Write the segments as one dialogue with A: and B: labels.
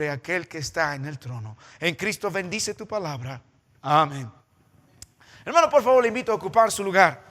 A: de aquel que está en el trono. En Cristo bendice tu palabra. Amén. Hermano, por favor, le invito a ocupar su lugar.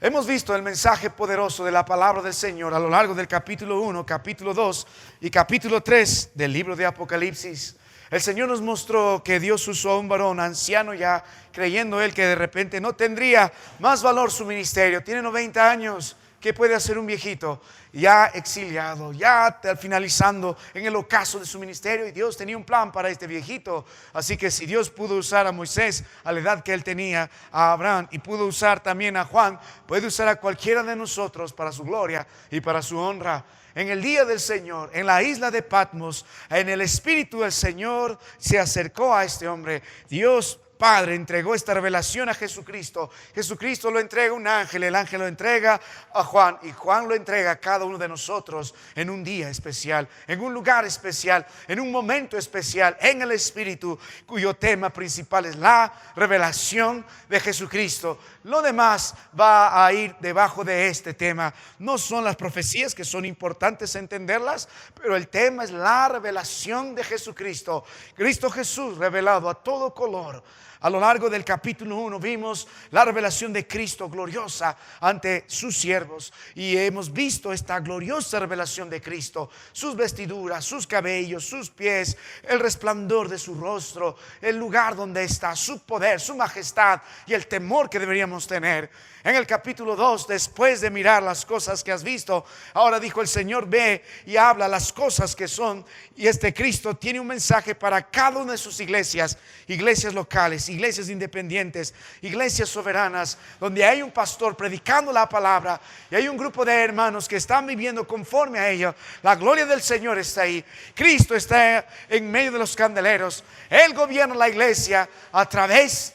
A: Hemos visto el mensaje poderoso de la palabra del Señor a lo largo del capítulo 1, capítulo 2 y capítulo 3 del libro de Apocalipsis. El Señor nos mostró que Dios usó a un varón anciano ya, creyendo él que de repente no tendría más valor su ministerio. Tiene 90 años. ¿Qué puede hacer un viejito ya exiliado, ya finalizando en el ocaso de su ministerio? Y Dios tenía un plan para este viejito. Así que si Dios pudo usar a Moisés a la edad que él tenía, a Abraham, y pudo usar también a Juan, puede usar a cualquiera de nosotros para su gloria y para su honra. En el día del Señor, en la isla de Patmos, en el Espíritu del Señor se acercó a este hombre. Dios Padre entregó esta revelación a Jesucristo. Jesucristo lo entrega a un ángel, el ángel lo entrega a Juan y Juan lo entrega a cada uno de nosotros en un día especial, en un lugar especial, en un momento especial, en el Espíritu, cuyo tema principal es la revelación de Jesucristo. Lo demás va a ir debajo de este tema. No son las profecías, que son importantes entenderlas, pero el tema es la revelación de Jesucristo. Cristo Jesús revelado a todo color. A lo largo del capítulo 1 vimos la revelación de Cristo gloriosa ante sus siervos. Y hemos visto esta gloriosa revelación de Cristo. Sus vestiduras, sus cabellos, sus pies, el resplandor de su rostro, el lugar donde está, su poder, su majestad y el temor que deberíamos tener. En el capítulo 2, después de mirar las cosas que has visto, ahora dijo el Señor, ve y habla las cosas que son. Y este Cristo tiene un mensaje para cada una de sus iglesias, iglesias locales, iglesias independientes, iglesias soberanas, donde hay un pastor predicando la palabra y hay un grupo de hermanos que están viviendo conforme a ello. La gloria del Señor está ahí. Cristo está en medio de los candeleros. Él gobierna la iglesia a través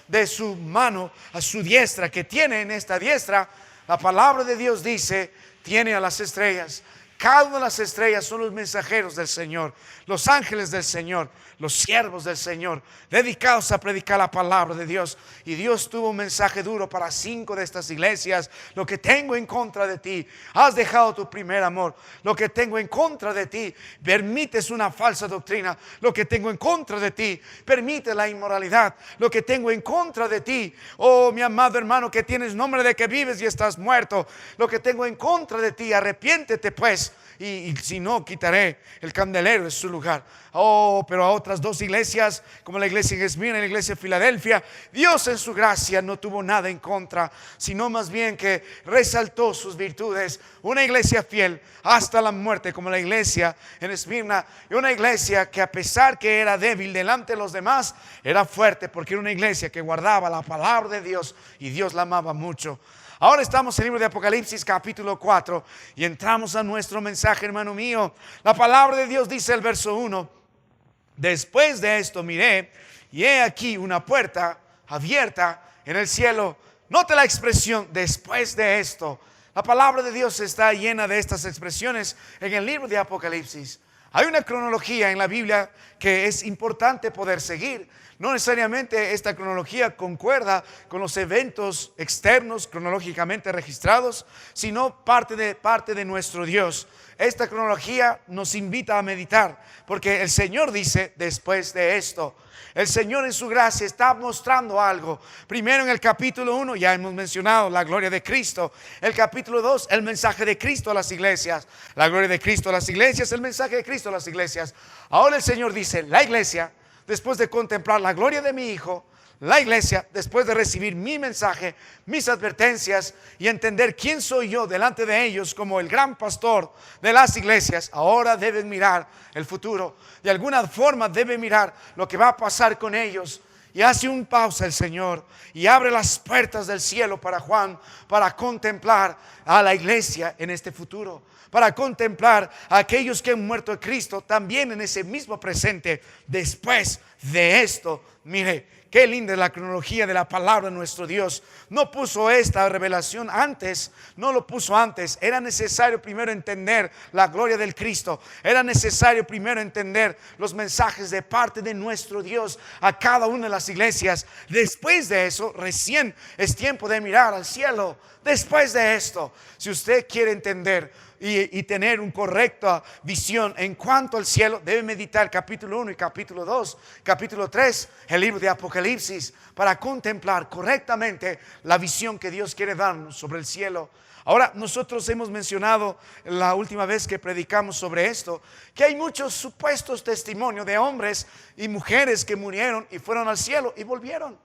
A: de su mano, a su diestra, que tiene en esta diestra. La palabra de Dios dice, tiene a las estrellas. Cada una de las estrellas son los mensajeros del Señor, los ángeles del Señor, los siervos del Señor, dedicados a predicar la palabra de Dios. Y Dios tuvo un mensaje duro para 5 de estas iglesias. Lo que tengo en contra de ti, has dejado tu primer amor. Lo que tengo en contra de ti, permites una falsa doctrina. Lo que tengo en contra de ti, permite la inmoralidad. Lo que tengo en contra de ti, oh mi amado hermano, que tienes nombre de que vives y estás muerto. Lo que tengo en contra de ti, arrepiéntete pues. Y si no, quitaré el candelero de su lugar. Oh, pero a otras 2 iglesias, como la iglesia en Esmirna y la iglesia de Filadelfia, Dios en su gracia no tuvo nada en contra, sino más bien que resaltó sus virtudes. Una iglesia fiel hasta la muerte, como la iglesia en Esmirna, y una iglesia que, a pesar que era débil delante de los demás, era fuerte, porque era una iglesia que guardaba la palabra de Dios y Dios la amaba mucho. Ahora estamos en el libro de Apocalipsis capítulo 4 y entramos a nuestro mensaje, hermano mío. La palabra de Dios dice el verso 1: después de esto miré y he aquí una puerta abierta en el cielo. Note la expresión después de esto. La palabra de Dios está llena de estas expresiones en el libro de Apocalipsis. Hay una cronología en la Biblia que es importante poder seguir. No necesariamente esta cronología concuerda con los eventos externos cronológicamente registrados, sino parte de nuestro Dios. Esta cronología nos invita a meditar, porque el Señor dice después de esto. El Señor en su gracia está mostrando algo. Primero, en el capítulo 1 ya hemos mencionado la gloria de Cristo. El capítulo 2, el mensaje de Cristo a las iglesias. La gloria de Cristo a las iglesias, el mensaje de Cristo a las iglesias. Ahora el Señor dice, la iglesia, después de contemplar la gloria de mi Hijo, la iglesia, después de recibir mi mensaje, mis advertencias y entender quién soy yo delante de ellos como el gran pastor de las iglesias, ahora deben mirar el futuro. De alguna forma deben mirar lo que va a pasar con ellos. Y hace un pausa el Señor y abre las puertas del cielo para Juan, para contemplar a la iglesia en este futuro, para contemplar a aquellos que han muerto en Cristo también en ese mismo presente. Después de esto, mire, qué linda es la cronología de la palabra de nuestro Dios. No puso esta revelación antes, no lo puso antes. Era necesario primero entender la gloria del Cristo. Era necesario primero entender los mensajes de parte de nuestro Dios a cada una de las iglesias. Después de eso, recién es tiempo de mirar al cielo. Después de esto, si usted quiere entender y tener una correcta visión en cuanto al cielo, debe meditar capítulo 1 y capítulo 2, capítulo 3, el libro de Apocalipsis, para contemplar correctamente la visión que Dios quiere darnos sobre el cielo. Ahora, nosotros hemos mencionado la última vez que predicamos sobre esto, que hay muchos supuestos testimonios de hombres y mujeres que murieron y fueron al cielo y volvieron.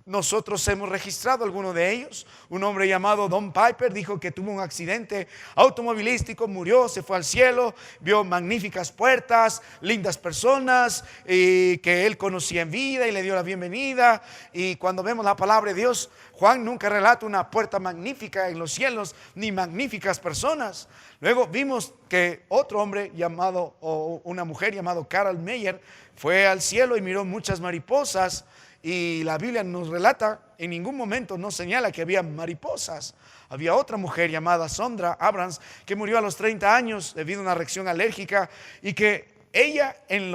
A: Nosotros hemos registrado algunos de ellos. Un hombre llamado Don Piper dijo que tuvo un accidente automovilístico, murió, se fue al cielo, vio magníficas puertas, lindas personas y que él conocía en vida y le dio la bienvenida. Y cuando vemos la palabra de Dios, Juan nunca relata una puerta magnífica en los cielos ni magníficas personas. Luego vimos que otro hombre llamado, o una mujer llamado Carol Meyer, fue al cielo y miró muchas mariposas. Y la Biblia nos relata, en ningún momento nos señala que había mariposas. Había otra mujer llamada Sondra Abrams que murió a los 30 años debido a una reacción alérgica y que ella en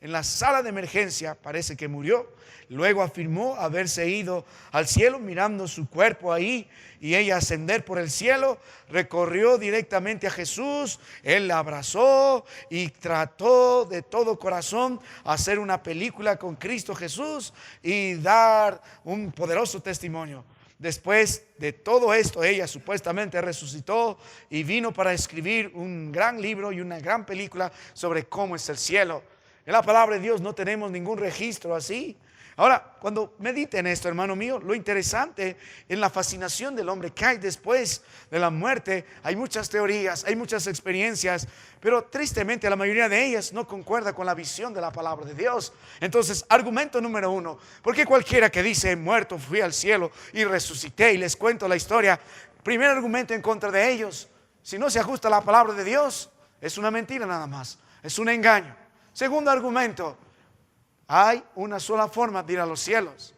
A: la sala de emergencia parece que murió. Luego afirmó haberse ido al cielo mirando su cuerpo ahí y ella ascender por el cielo, recorrió directamente a Jesús, él la abrazó y trató de todo corazón hacer una película con Cristo Jesús y dar un poderoso testimonio. Después de todo esto, ella supuestamente resucitó y vino para escribir un gran libro y una gran película sobre cómo es el cielo. En la palabra de Dios no tenemos ningún registro así. Ahora, cuando mediten esto, hermano mío, lo interesante en la fascinación del hombre que hay después de la muerte, hay muchas teorías, hay muchas experiencias, pero tristemente la mayoría de ellas no concuerda con la visión de la palabra de Dios. Entonces, argumento número 1, ¿por qué cualquiera que dice muerto fui al cielo y resucité y les cuento la historia? Primer argumento en contra de ellos, si no se ajusta a la palabra de Dios, es una mentira nada más, es un engaño. Segundo argumento, hay una sola forma de ir a los cielos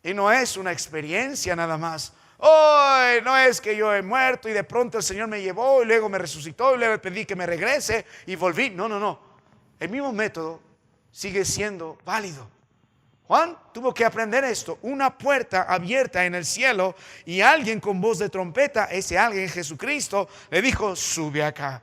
A: y no es una experiencia nada más. No es que yo he muerto y de pronto el Señor me llevó y luego me resucitó y luego pedí que me regrese y volví. No. El mismo método sigue siendo válido. Juan tuvo que aprender esto. Una puerta abierta en el cielo y alguien con voz de trompeta, ese alguien Jesucristo, le dijo: sube acá.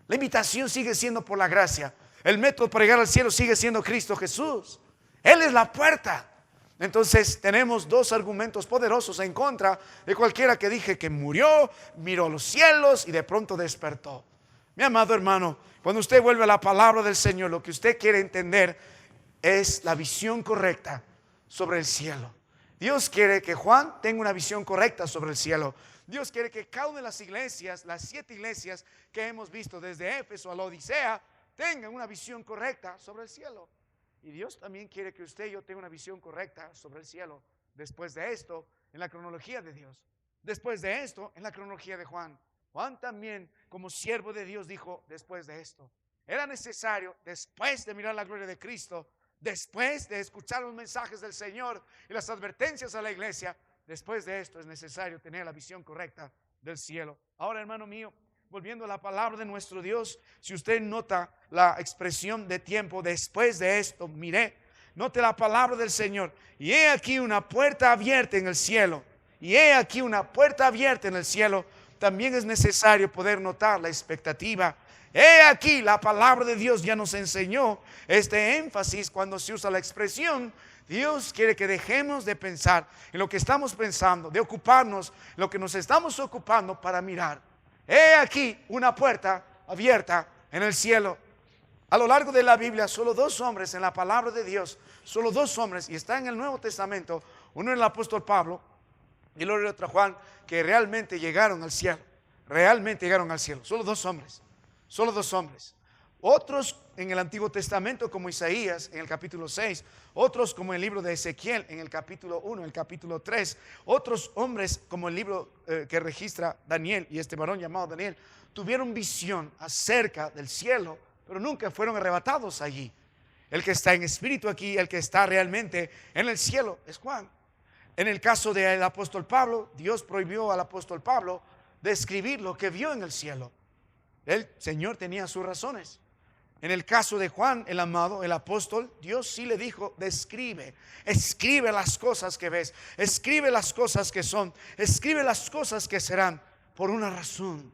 A: La invitación sigue siendo por la gracia. El método para llegar al cielo sigue siendo Cristo Jesús. Él es la puerta. Entonces tenemos dos argumentos poderosos en contra de cualquiera que dije que murió, miró los cielos y de pronto despertó. Mi amado hermano, cuando usted vuelve a la palabra del Señor, lo que usted quiere entender es la visión correcta sobre el cielo. Dios quiere que Juan tenga una visión correcta sobre el cielo. Dios quiere que cada una de las iglesias, las 7 iglesias que hemos visto desde Éfeso a la Odisea, tengan una visión correcta sobre el cielo. Y Dios también quiere que usted y yo tenga una visión correcta sobre el cielo. Después de esto, en la cronología de Dios. Después de esto, en la cronología de Juan. Juan también, como siervo de Dios, dijo: después de esto. Era necesario, después de mirar la gloria de Cristo, después de escuchar los mensajes del Señor y las advertencias a la iglesia, después de esto es necesario tener la visión correcta del cielo. Ahora, hermano mío, volviendo a la palabra de nuestro Dios, si usted nota la expresión de tiempo, después de esto, mire, note la palabra del Señor. Y he aquí una puerta abierta en el cielo. Y he aquí una puerta abierta en el cielo. También es necesario poder notar la expectativa. He aquí, la palabra de Dios ya nos enseñó este énfasis cuando se usa la expresión. Dios quiere que dejemos de pensar en lo que estamos pensando, de ocuparnos en lo que nos estamos ocupando para mirar. He aquí una puerta abierta en el cielo. A lo largo de la Biblia, solo 2 hombres en la palabra de Dios, solo 2 hombres, y está en el Nuevo Testamento, uno es el apóstol Pablo y el otro Juan, que realmente llegaron al cielo. Realmente llegaron al cielo. Solo 2 hombres. Solo 2 hombres. Otros en el Antiguo Testamento, como Isaías en el capítulo 6, otros como el libro de Ezequiel en el capítulo 1, el capítulo 3, otros hombres como el libro que registra Daniel, y este varón llamado Daniel, tuvieron visión acerca del cielo, pero nunca fueron arrebatados allí. El que está en espíritu aquí, el que está realmente en el cielo, es Juan. En el caso del apóstol Pablo, Dios prohibió al apóstol Pablo de escribir lo que vio en el cielo. El Señor tenía sus razones. En el caso de Juan, el amado, el apóstol, Dios sí le dijo: escribe las cosas que ves, escribe las cosas que son, escribe las cosas que serán, por una razón.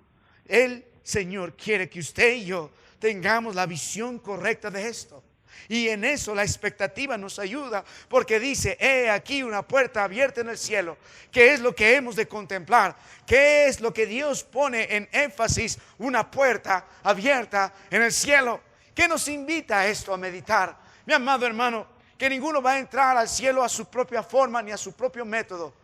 A: El Señor quiere que usted y yo tengamos la visión correcta de esto. Y en eso la expectativa nos ayuda, porque dice, he aquí una puerta abierta en el cielo. ¿Qué es lo que hemos de contemplar? ¿Qué es lo que Dios pone en énfasis? Una puerta abierta en el cielo. ¿Qué nos invita a esto, a meditar? Mi amado hermano, que ninguno va a entrar al cielo a su propia forma ni a su propio método.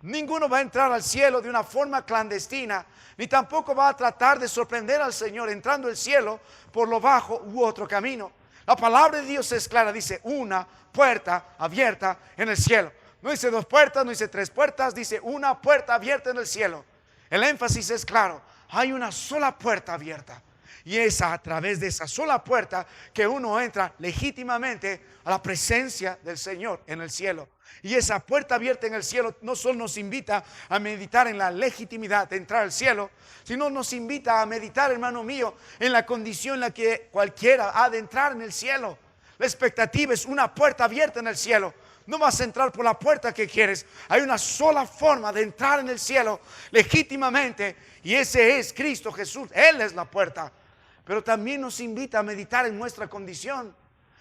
A: Ninguno va a entrar al cielo de una forma clandestina, ni tampoco va a tratar de sorprender al Señor entrando al cielo por lo bajo u otro camino. La palabra de Dios es clara, dice una puerta abierta en el cielo. No dice dos puertas, no dice tres puertas, dice una puerta abierta en el cielo. El énfasis es claro, hay una sola puerta abierta. Y es a través de esa sola puerta que uno entra legítimamente a la presencia del Señor en el cielo. Y esa puerta abierta en el cielo no solo nos invita a meditar en la legitimidad de entrar al cielo, sino nos invita a meditar, hermano mío, en la condición en la que cualquiera ha de entrar en el cielo. La expectativa es una puerta abierta en el cielo. No vas a entrar por la puerta que quieres. Hay una sola forma de entrar en el cielo legítimamente, y ese es Cristo Jesús. Él es la puerta. Pero también nos invita a meditar en nuestra condición.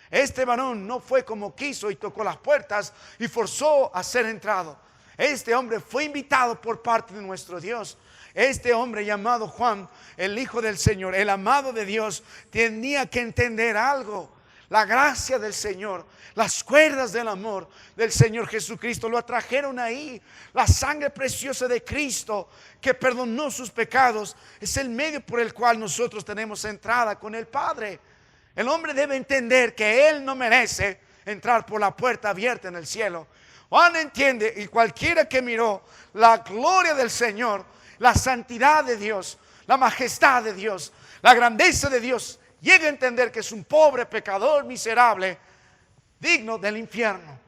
A: Este varón no fue como quiso y tocó las puertas y forzó a ser entrado. Este hombre fue invitado por parte de nuestro Dios. Este hombre llamado Juan, el Hijo del Señor, el amado de Dios, tenía que entender algo. La gracia del Señor, las cuerdas del amor del Señor Jesucristo lo atrajeron ahí. La sangre preciosa de Cristo que perdonó sus pecados es el medio por el cual nosotros tenemos entrada con el Padre. El hombre debe entender que él no merece entrar por la puerta abierta en el cielo. Juan entiende, y cualquiera que miró la gloria del Señor, la santidad de Dios, la majestad de Dios, la grandeza de Dios, llega a entender que es un pobre pecador miserable, digno del infierno.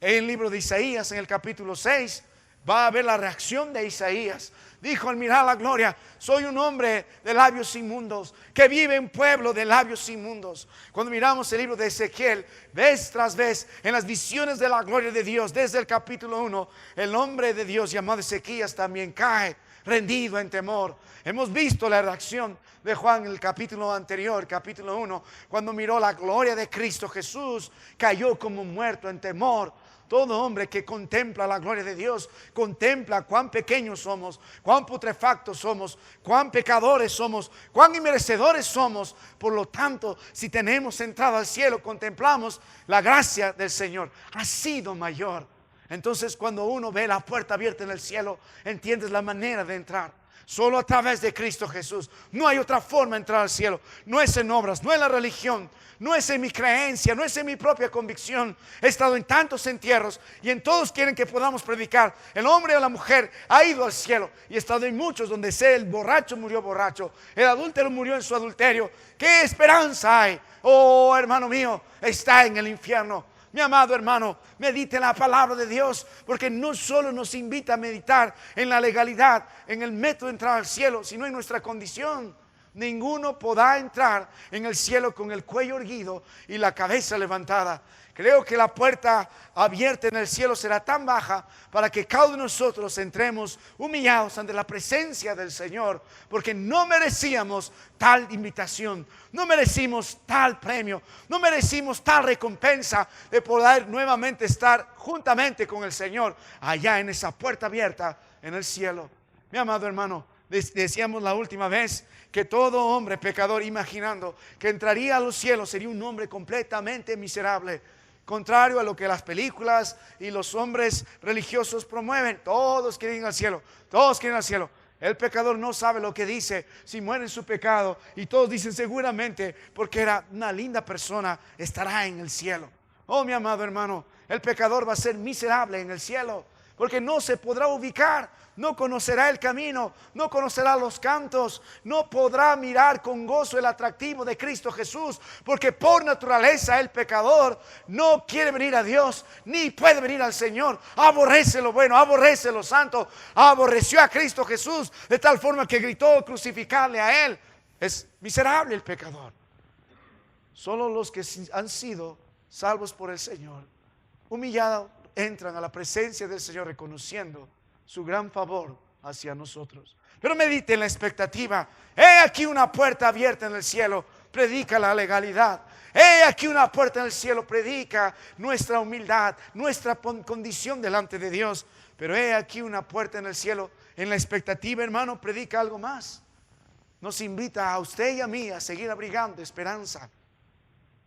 A: En el libro de Isaías, en el capítulo 6, va a ver la reacción de Isaías. Dijo al mirar la gloria, soy un hombre de labios inmundos, que vive en pueblo de labios inmundos. Cuando miramos el libro de Ezequiel, vez tras vez, en las visiones de la gloria de Dios, desde el capítulo 1, el hombre de Dios llamado Ezequías también cae rendido en temor. Hemos visto la reacción de Juan en el capítulo anterior, capítulo 1, cuando miró la gloria de Cristo Jesús, cayó como muerto en temor. Todo hombre que contempla la gloria de Dios contempla cuán pequeños somos, cuán putrefactos somos, cuán pecadores somos, cuán inmerecedores somos. Por lo tanto, si tenemos entrada al cielo, contemplamos la gracia del Señor. Ha sido mayor. Entonces, cuando uno ve la puerta abierta en el cielo, entiendes la manera de entrar. Solo a través de Cristo Jesús. No hay otra forma de entrar al cielo. No es en obras, no es en la religión, no es en mi creencia, no es en mi propia convicción. He estado en tantos entierros y en todos quieren que podamos predicar. El hombre o la mujer ha ido al cielo. Y he estado en muchos donde sé el borracho murió borracho, el adúltero murió en su adulterio. ¿Qué esperanza hay? Oh, hermano mío, está en el infierno. Mi amado hermano, medite en la palabra de Dios, porque no solo nos invita a meditar en la legalidad, en el método de entrar al cielo, sino en nuestra condición. Ninguno podrá entrar en el cielo con el cuello erguido y la cabeza levantada. Creo que la puerta abierta en el cielo será tan baja para que cada uno de nosotros entremos humillados ante la presencia del Señor, porque no merecíamos tal invitación, no merecimos tal premio, no merecimos tal recompensa de poder nuevamente estar juntamente con el Señor allá en esa puerta abierta en el cielo. Mi amado hermano, decíamos la última vez que todo hombre pecador imaginando que entraría a los cielos sería un hombre completamente miserable. Contrario a lo que las películas y los hombres religiosos promueven. Todos quieren ir al cielo, todos quieren ir al cielo. El pecador no sabe lo que dice si muere en su pecado. Y todos dicen seguramente porque era una linda persona estará en el cielo. Oh, mi amado hermano, el pecador va a ser miserable en el cielo, porque no se podrá ubicar, no conocerá el camino, no conocerá los cantos, no podrá mirar con gozo el atractivo de Cristo Jesús, porque por naturaleza el pecador no quiere venir a Dios, ni puede venir al Señor. Aborrece lo bueno, aborrece lo santo, aborreció a Cristo Jesús de tal forma que gritó crucificarle a Él. Es miserable el pecador. Solo los que han sido salvos por el Señor, humillados, entran a la presencia del Señor reconociendo su gran favor hacia nosotros, Pero medite en la expectativa. He aquí una puerta abierta en el cielo. Predica la legalidad. He aquí una puerta en el cielo. Predica nuestra humildad, nuestra condición delante de Dios. Pero he aquí una puerta en el cielo. En la expectativa, hermano, predica algo más. Nos invita a usted y a mí a seguir abrigando esperanza.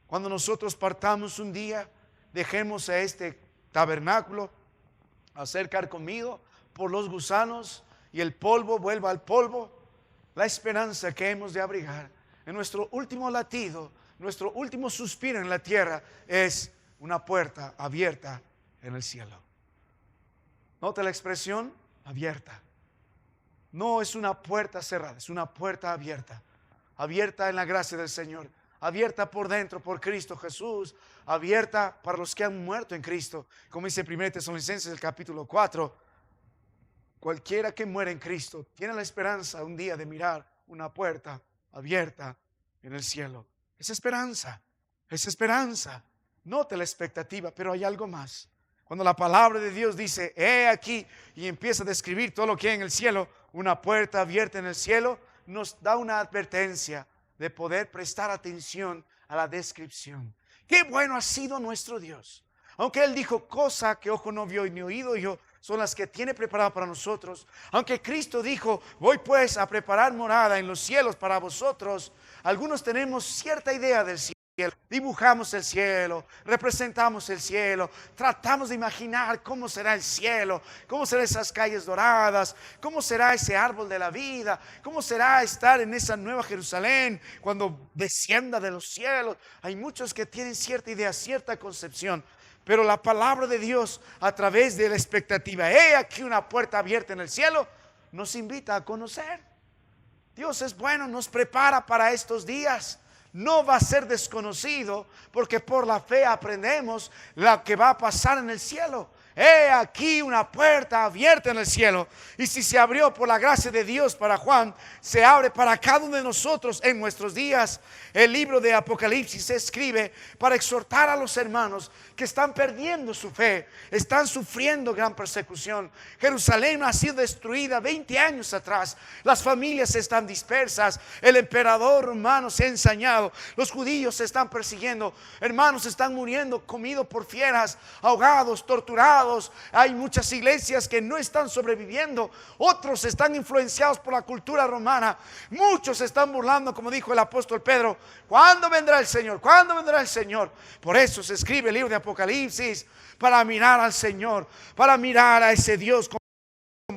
A: Cuando nosotros partamos un día, dejemos a este tabernáculo a ser carcomido por los gusanos y el polvo vuelva al polvo. La esperanza que hemos de abrigar en nuestro último latido, nuestro último suspiro en la tierra, es una puerta abierta en el cielo. Nota la expresión abierta. No es una puerta cerrada, es una puerta abierta. Abierta en la gracia del Señor. Abierta por dentro por Cristo Jesús. Abierta para los que han muerto en Cristo. Como dice 1 Tesalonicenses el capítulo 4. Cualquiera que muere en Cristo tiene la esperanza un día de mirar una puerta abierta en el cielo. Es esperanza, es esperanza. Note la expectativa, pero hay algo más. Cuando la palabra de Dios dice, he aquí, y empieza a describir todo lo que hay en el cielo, una puerta abierta en el cielo, nos da una advertencia de poder prestar atención a la descripción. Qué bueno ha sido nuestro Dios. Aunque Él dijo, cosa que ojo no vio y ni oído oyó, son las que tiene preparado para nosotros. Aunque Cristo dijo, voy pues a preparar morada en los cielos para vosotros, algunos tenemos cierta idea del cielo. Dibujamos el cielo, representamos el cielo, tratamos de imaginar cómo será el cielo, cómo serán esas calles doradas, cómo será ese árbol de la vida, cómo será estar en esa nueva Jerusalén cuando descienda de los cielos. Hay muchos que tienen cierta idea, cierta concepción, pero la palabra de Dios a través de la expectativa, he aquí una puerta abierta en el cielo, nos invita a conocer. Dios es bueno, nos prepara para estos días. No va a ser desconocido porque por la fe aprendemos lo que va a pasar en el cielo. He aquí una puerta abierta en el cielo. Y si se abrió por la gracia de Dios para Juan, se abre para cada uno de nosotros en nuestros días. El libro de Apocalipsis se escribe para exhortar a los hermanos que están perdiendo su fe, están sufriendo gran persecución. Jerusalén ha sido destruida 20 años atrás. Las familias están dispersas. El emperador romano se ha ensañado. Los judíos se están persiguiendo. Hermanos están muriendo, comidos por fieras, ahogados, torturados. Hay muchas iglesias que no están sobreviviendo. Otros están influenciados por la cultura romana. Muchos se están burlando, como dijo el apóstol Pedro. ¿Cuándo vendrá el Señor? ¿Cuándo vendrá el Señor? Por eso se escribe el libro de Apocalipsis, para mirar al Señor, para mirar a ese Dios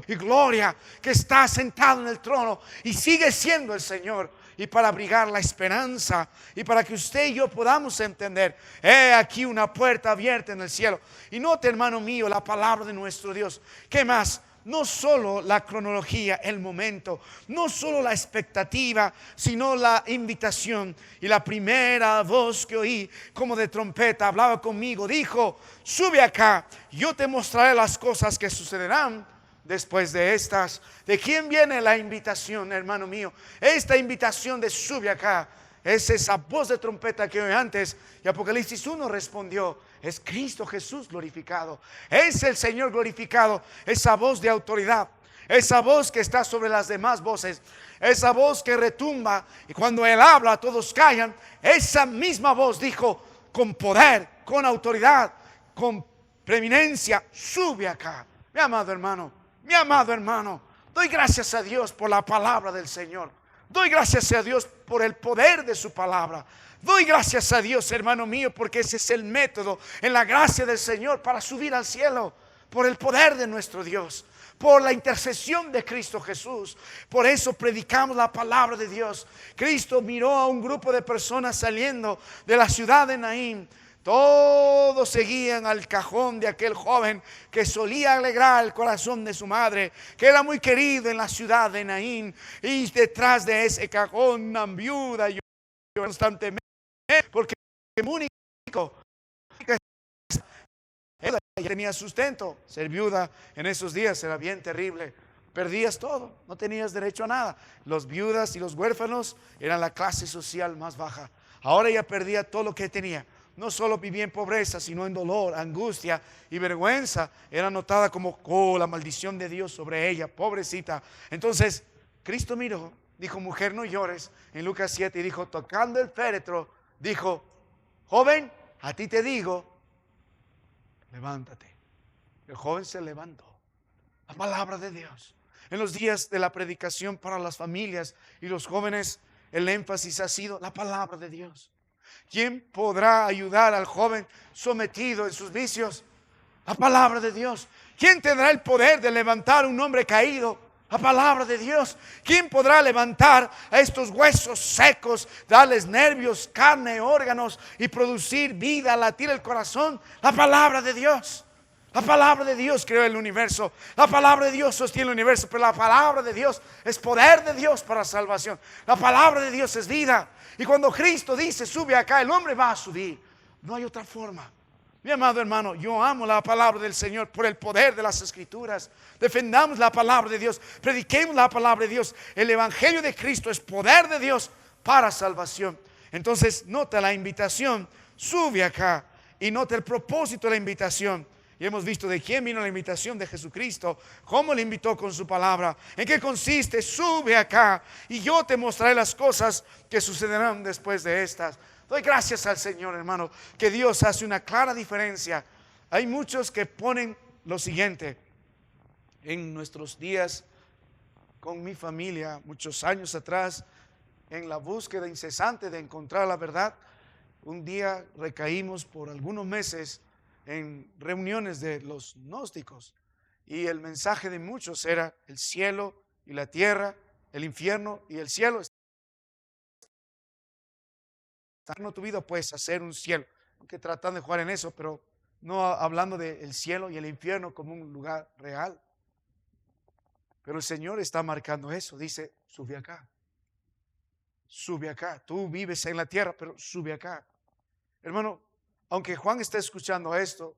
A: y gloria que está sentado en el trono y sigue siendo el Señor. Y para abrigar la esperanza y para que usted y yo podamos entender, he aquí una puerta abierta en el cielo. Y note, hermano mío, la palabra de nuestro Dios. ¿Qué más? No solo la cronología, el momento, no solo la expectativa, sino la invitación. Y la primera voz que oí como de trompeta hablaba conmigo, dijo, sube acá, yo te mostraré las cosas que sucederán después de estas. ¿De quién viene la invitación, hermano mío? Esta invitación de sube acá es esa voz de trompeta que oí antes. Y Apocalipsis 1 respondió, es Cristo Jesús glorificado, es el Señor glorificado. Esa voz de autoridad, esa voz que está sobre las demás voces, esa voz que retumba y cuando Él habla todos callan. Esa misma voz dijo con poder, con autoridad, con preeminencia, sube acá. Mi amado hermano, doy gracias a Dios por la palabra del Señor. Doy gracias a Dios por el poder de su palabra. Doy gracias a Dios, hermano mío, porque ese es el método en la gracia del Señor para subir al cielo. Por el poder de nuestro Dios, por la intercesión de Cristo Jesús. Por eso predicamos la palabra de Dios. Cristo miró a un grupo de personas saliendo de la ciudad de Naín. Todos seguían al cajón de aquel joven que solía alegrar el corazón de su madre, que era muy querido en la ciudad de Naín. Y detrás de ese cajón una viuda lloraba constantemente, porque el único que ella tenía sustento. Ser viuda en esos días era bien terrible. Perdías todo, no tenías derecho a nada. Los viudas y los huérfanos eran la clase social más baja. Ahora ella perdía todo lo que tenía. No solo vivía en pobreza, sino en dolor, angustia y vergüenza. Era notada como la maldición de Dios sobre ella, pobrecita. Entonces Cristo miró, dijo, mujer, no llores, en Lucas 7, y dijo, tocando el féretro, dijo, joven, a ti te digo, levántate. El joven se levantó. La palabra de Dios. En los días de la predicación para las familias y los jóvenes, el énfasis ha sido la palabra de Dios. ¿Quién podrá ayudar al joven sometido en sus vicios? La palabra de Dios. ¿Quién tendrá el poder de levantar un hombre caído? La palabra de Dios. ¿Quién podrá levantar a estos huesos secos, darles nervios, carne, órganos y producir vida, latir el corazón? La palabra de Dios. La palabra de Dios creó el universo. La palabra de Dios sostiene el universo. Pero la palabra de Dios es poder de Dios para salvación. La palabra de Dios es vida. Y cuando Cristo dice sube acá, el hombre va a subir. No hay otra forma. Mi amado hermano, yo amo la palabra del Señor por el poder de las Escrituras. Defendamos la palabra de Dios. Prediquemos la palabra de Dios. El Evangelio de Cristo es poder de Dios para salvación. Entonces nota la invitación. Sube acá. Y nota el propósito de la invitación. Y hemos visto de quién vino la invitación de Jesucristo, cómo le invitó con su palabra, en qué consiste. Sube acá y yo te mostraré las cosas que sucederán después de estas. Doy gracias al Señor, hermano, que Dios hace una clara diferencia. Hay muchos que ponen lo siguiente. En nuestros días, con mi familia, muchos años atrás, en la búsqueda incesante de encontrar la verdad, un día recaímos por algunos meses en reuniones de los gnósticos, y el mensaje de muchos era el cielo y la tierra, el infierno y el cielo. No tu vida puedes hacer un cielo, que tratan de jugar en eso, pero no hablando del cielo y el infierno como un lugar real. Pero el Señor está marcando eso. Dice, sube acá. Sube acá. Tú vives en la tierra, pero sube acá. Hermano, aunque Juan esté escuchando esto,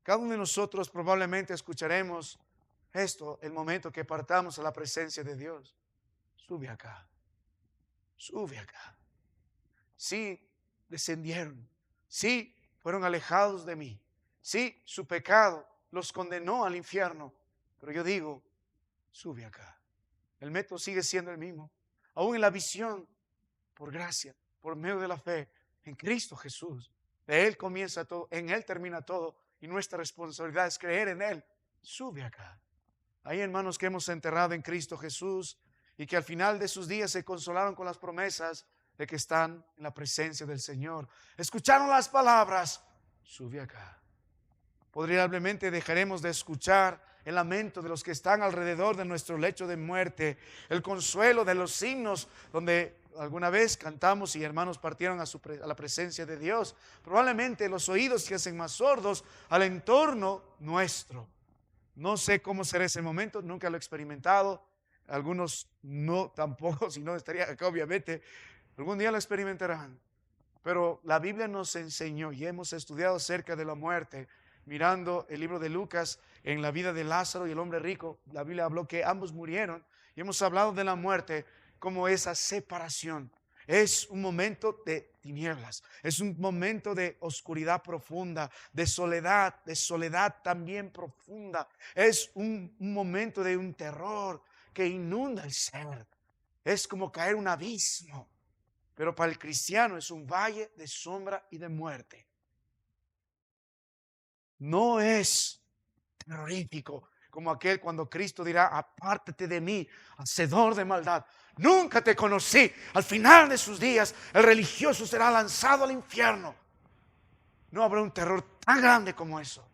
A: cada uno de nosotros probablemente escucharemos esto el momento que partamos a la presencia de Dios. Sube acá. Sube acá. Sí, descendieron. Sí, fueron alejados de mí. Sí, su pecado los condenó al infierno. Pero yo digo, sube acá. El método sigue siendo el mismo. Aún en la visión, por gracia, por medio de la fe en Cristo Jesús. De Él comienza todo, en Él termina todo. Y nuestra responsabilidad es creer en Él. Sube acá. Hay hermanos que hemos enterrado en Cristo Jesús y que al final de sus días se consolaron con las promesas de que están en la presencia del Señor. Escucharon las palabras, sube acá. Probablemente dejaremos de escuchar el lamento de los que están alrededor de nuestro lecho de muerte, el consuelo de los himnos donde alguna vez cantamos y hermanos partieron a la presencia de Dios. Probablemente los oídos se hacen más sordos al entorno nuestro. No sé cómo será ese momento, nunca lo he experimentado. Algunos no tampoco, si no estaría acá obviamente. Algún día lo experimentarán. Pero la Biblia nos enseñó y hemos estudiado acerca de la muerte. Mirando el libro de Lucas en la vida de Lázaro y el hombre rico, la Biblia habló que ambos murieron. Y hemos hablado de la muerte como esa separación. Es un momento de tinieblas, es un momento de oscuridad profunda, de soledad también profunda. Es un momento de un terror que inunda el ser. Es como caer en un abismo. Pero para el cristiano es un valle de sombra y de muerte. No es terrorífico como aquel cuando Cristo dirá, apártate de mí, hacedor de maldad. Nunca te conocí. Al final de sus días, el religioso será lanzado al infierno. No habrá un terror tan grande como eso.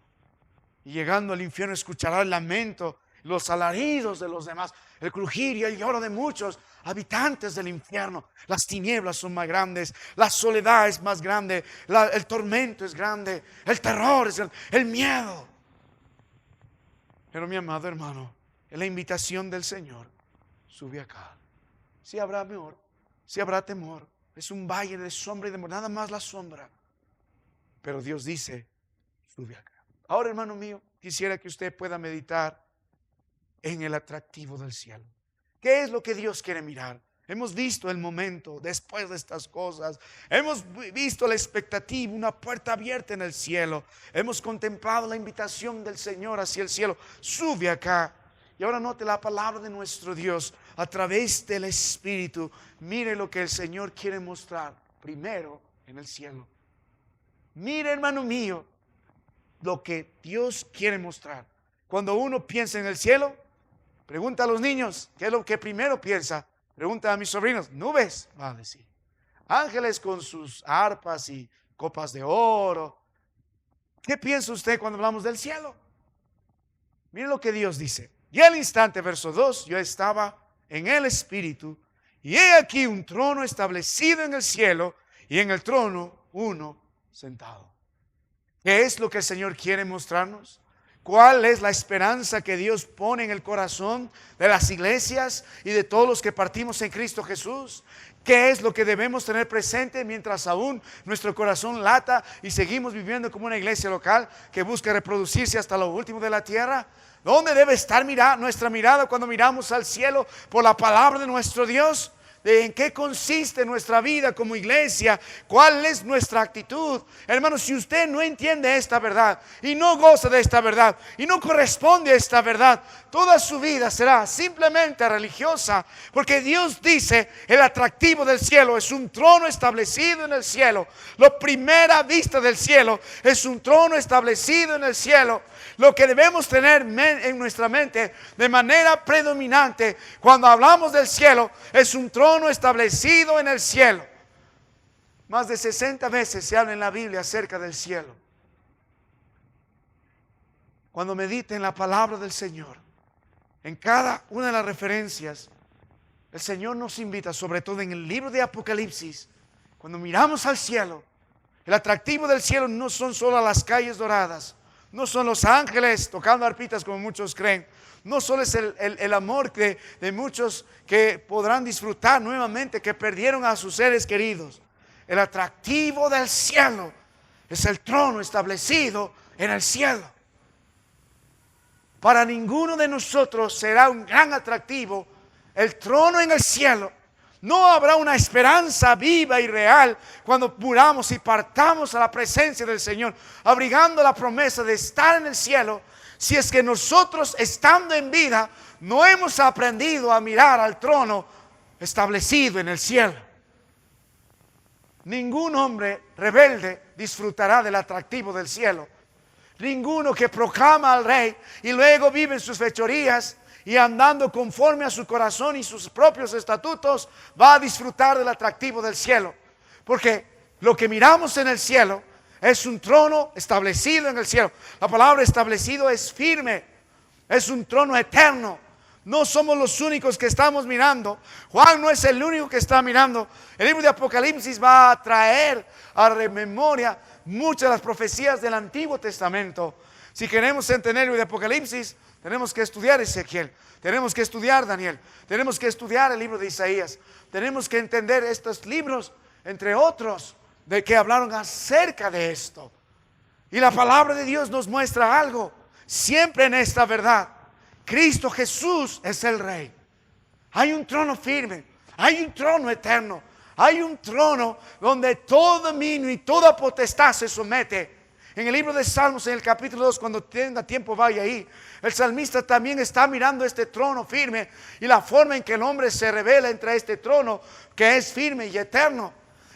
A: Y llegando al infierno escuchará el lamento, los alaridos de los demás, el crujir y el lloro de muchos habitantes del infierno. Las tinieblas son más grandes, la soledad es más grande, el tormento es grande, el terror es grande, el miedo. Pero mi amado hermano, en la invitación del Señor, sube acá. Si habrá amor, si habrá temor, es un valle de sombra y de nada más la sombra. Pero Dios dice, sube acá. Ahora, hermano mío, quisiera que usted pueda meditar en el atractivo del cielo. ¿Qué es lo que Dios quiere mirar? Hemos visto el momento después de estas cosas. Hemos visto la expectativa, una puerta abierta en el cielo. Hemos contemplado la invitación del Señor hacia el cielo. Sube acá. Y ahora note la palabra de nuestro Dios. a través del Espíritu, mire lo que el Señor quiere mostrar primero en el cielo. Mire, hermano mío, lo que Dios quiere mostrar. Cuando uno piensa en el cielo, pregunta a los niños, ¿qué es lo que primero piensa? Pregunta a mis sobrinos, nubes, va a decir. Ángeles con sus arpas y copas de oro. ¿Qué piensa usted cuando hablamos del cielo? Mire lo que Dios dice. Y al instante, verso 2, yo estaba en el Espíritu, y he aquí un trono establecido en el cielo, y en el trono uno sentado. ¿Qué es lo que el Señor quiere mostrarnos? ¿Cuál es la esperanza que Dios pone en el corazón de las iglesias y de todos los que partimos en Cristo Jesús? ¿Qué es lo que debemos tener presente mientras aún nuestro corazón lata y seguimos viviendo como una iglesia local que busca reproducirse hasta lo último de la tierra? ¿Dónde debe estar nuestra mirada cuando miramos al cielo por la palabra de nuestro Dios? ¿De en qué consiste nuestra vida como iglesia? ¿Cuál es nuestra actitud? Hermano, si usted no entiende esta verdad y no goza de esta verdad y no corresponde a esta verdad, toda su vida será simplemente religiosa, porque Dios dice, el atractivo del cielo es un trono establecido en el cielo. La primera vista del cielo es un trono establecido en el cielo. Lo que debemos tener en nuestra mente de manera predominante cuando hablamos del cielo es un trono establecido en el cielo. Más de 60 veces se habla en la Biblia acerca del cielo. Cuando medite en la palabra del Señor, en cada una de las referencias, el Señor nos invita, sobre todo en el libro de Apocalipsis, cuando miramos al cielo, el atractivo del cielo no son solo las calles doradas, no son los ángeles tocando arpitas como muchos creen. No solo es el amor de muchos que podrán disfrutar nuevamente, que perdieron a sus seres queridos. El atractivo del cielo es el trono establecido en el cielo. Para ninguno de nosotros será un gran atractivo el trono en el cielo. No habrá una esperanza viva y real cuando muramos y partamos a la presencia del Señor, abrigando la promesa de estar en el cielo, si es que nosotros, estando en vida, no hemos aprendido a mirar al trono establecido en el cielo. Ningún hombre rebelde disfrutará del atractivo del cielo. Ninguno que proclama al Rey y luego vive en sus fechorías y andando conforme a su corazón y sus propios estatutos, va a disfrutar del atractivo del cielo. Porque lo que miramos en el cielo es un trono establecido en el cielo. La palabra establecido es firme, es un trono eterno. No somos los únicos que estamos mirando. Juan no es el único que está mirando. El libro de Apocalipsis va a traer a memoria muchas de las profecías del Antiguo Testamento. Si queremos entender el libro de Apocalipsis, tenemos que estudiar Ezequiel, tenemos que estudiar Daniel, tenemos que estudiar el libro de Isaías, tenemos que entender estos libros, entre otros, de que hablaron acerca de esto. Y la palabra de Dios nos muestra algo, siempre en esta verdad: Cristo Jesús es el Rey. Hay un trono firme, hay un trono eterno, hay un trono donde todo dominio y toda potestad se somete. En el libro de Salmos, en el capítulo 2, cuando tenga tiempo vaya ahí, el salmista también está mirando este trono firme y la forma en que el hombre se revela entre este trono que es firme y eterno.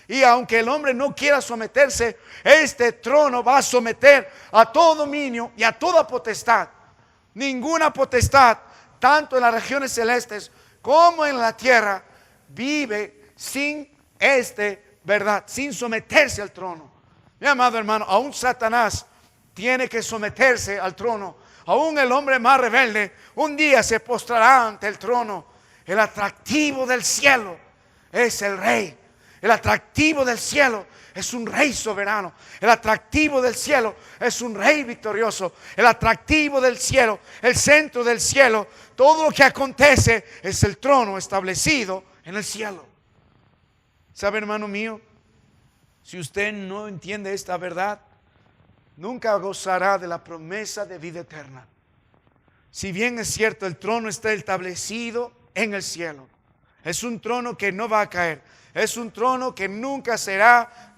A: Y aunque el hombre no quiera someterse, este trono va a someter a todo dominio y a toda potestad. Ninguna potestad, tanto en las regiones celestes como en la tierra, vive sin verdad, sin someterse al trono. Mi amado hermano, aún Satanás tiene que someterse al trono. Aún el hombre más rebelde un día se postrará ante el trono. El atractivo del cielo es el Rey. El atractivo del cielo es un Rey soberano. El atractivo del cielo es un Rey victorioso. El atractivo del cielo, el centro del cielo, todo lo que acontece es el trono establecido en el cielo. ¿Sabe, hermano mío? Si usted no entiende esta verdad, nunca gozará de la promesa de vida eterna. Si bien es cierto, el trono está establecido en el cielo. Es un trono que no va a caer. Es un trono que nunca será,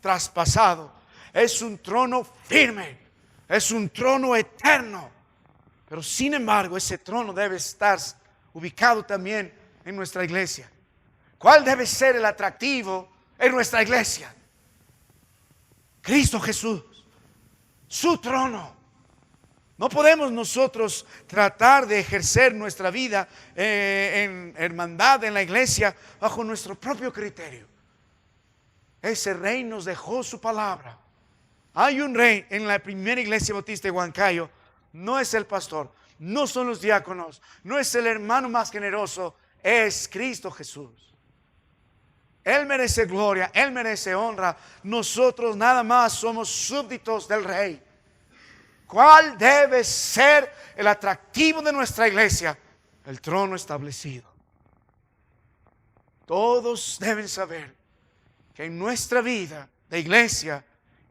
A: traspasado. Es un trono firme. Es un trono eterno. Pero sin embargo, ese trono debe estar ubicado también en nuestra iglesia. ¿Cuál debe ser el atractivo en nuestra iglesia? Cristo Jesús, su trono. No podemos nosotros tratar de ejercer nuestra vida en hermandad en la iglesia bajo nuestro propio criterio. Ese rey nos dejó su palabra. Hay un rey en la primera iglesia bautista de Huancayo. No es el pastor, no son los diáconos, no es el hermano más generoso, es Cristo Jesús. Él merece gloria, Él merece honra. Nosotros nada más somos súbditos del rey. ¿Cuál debe ser el atractivo de nuestra iglesia? El trono establecido. Todos deben saber que en nuestra vida de iglesia,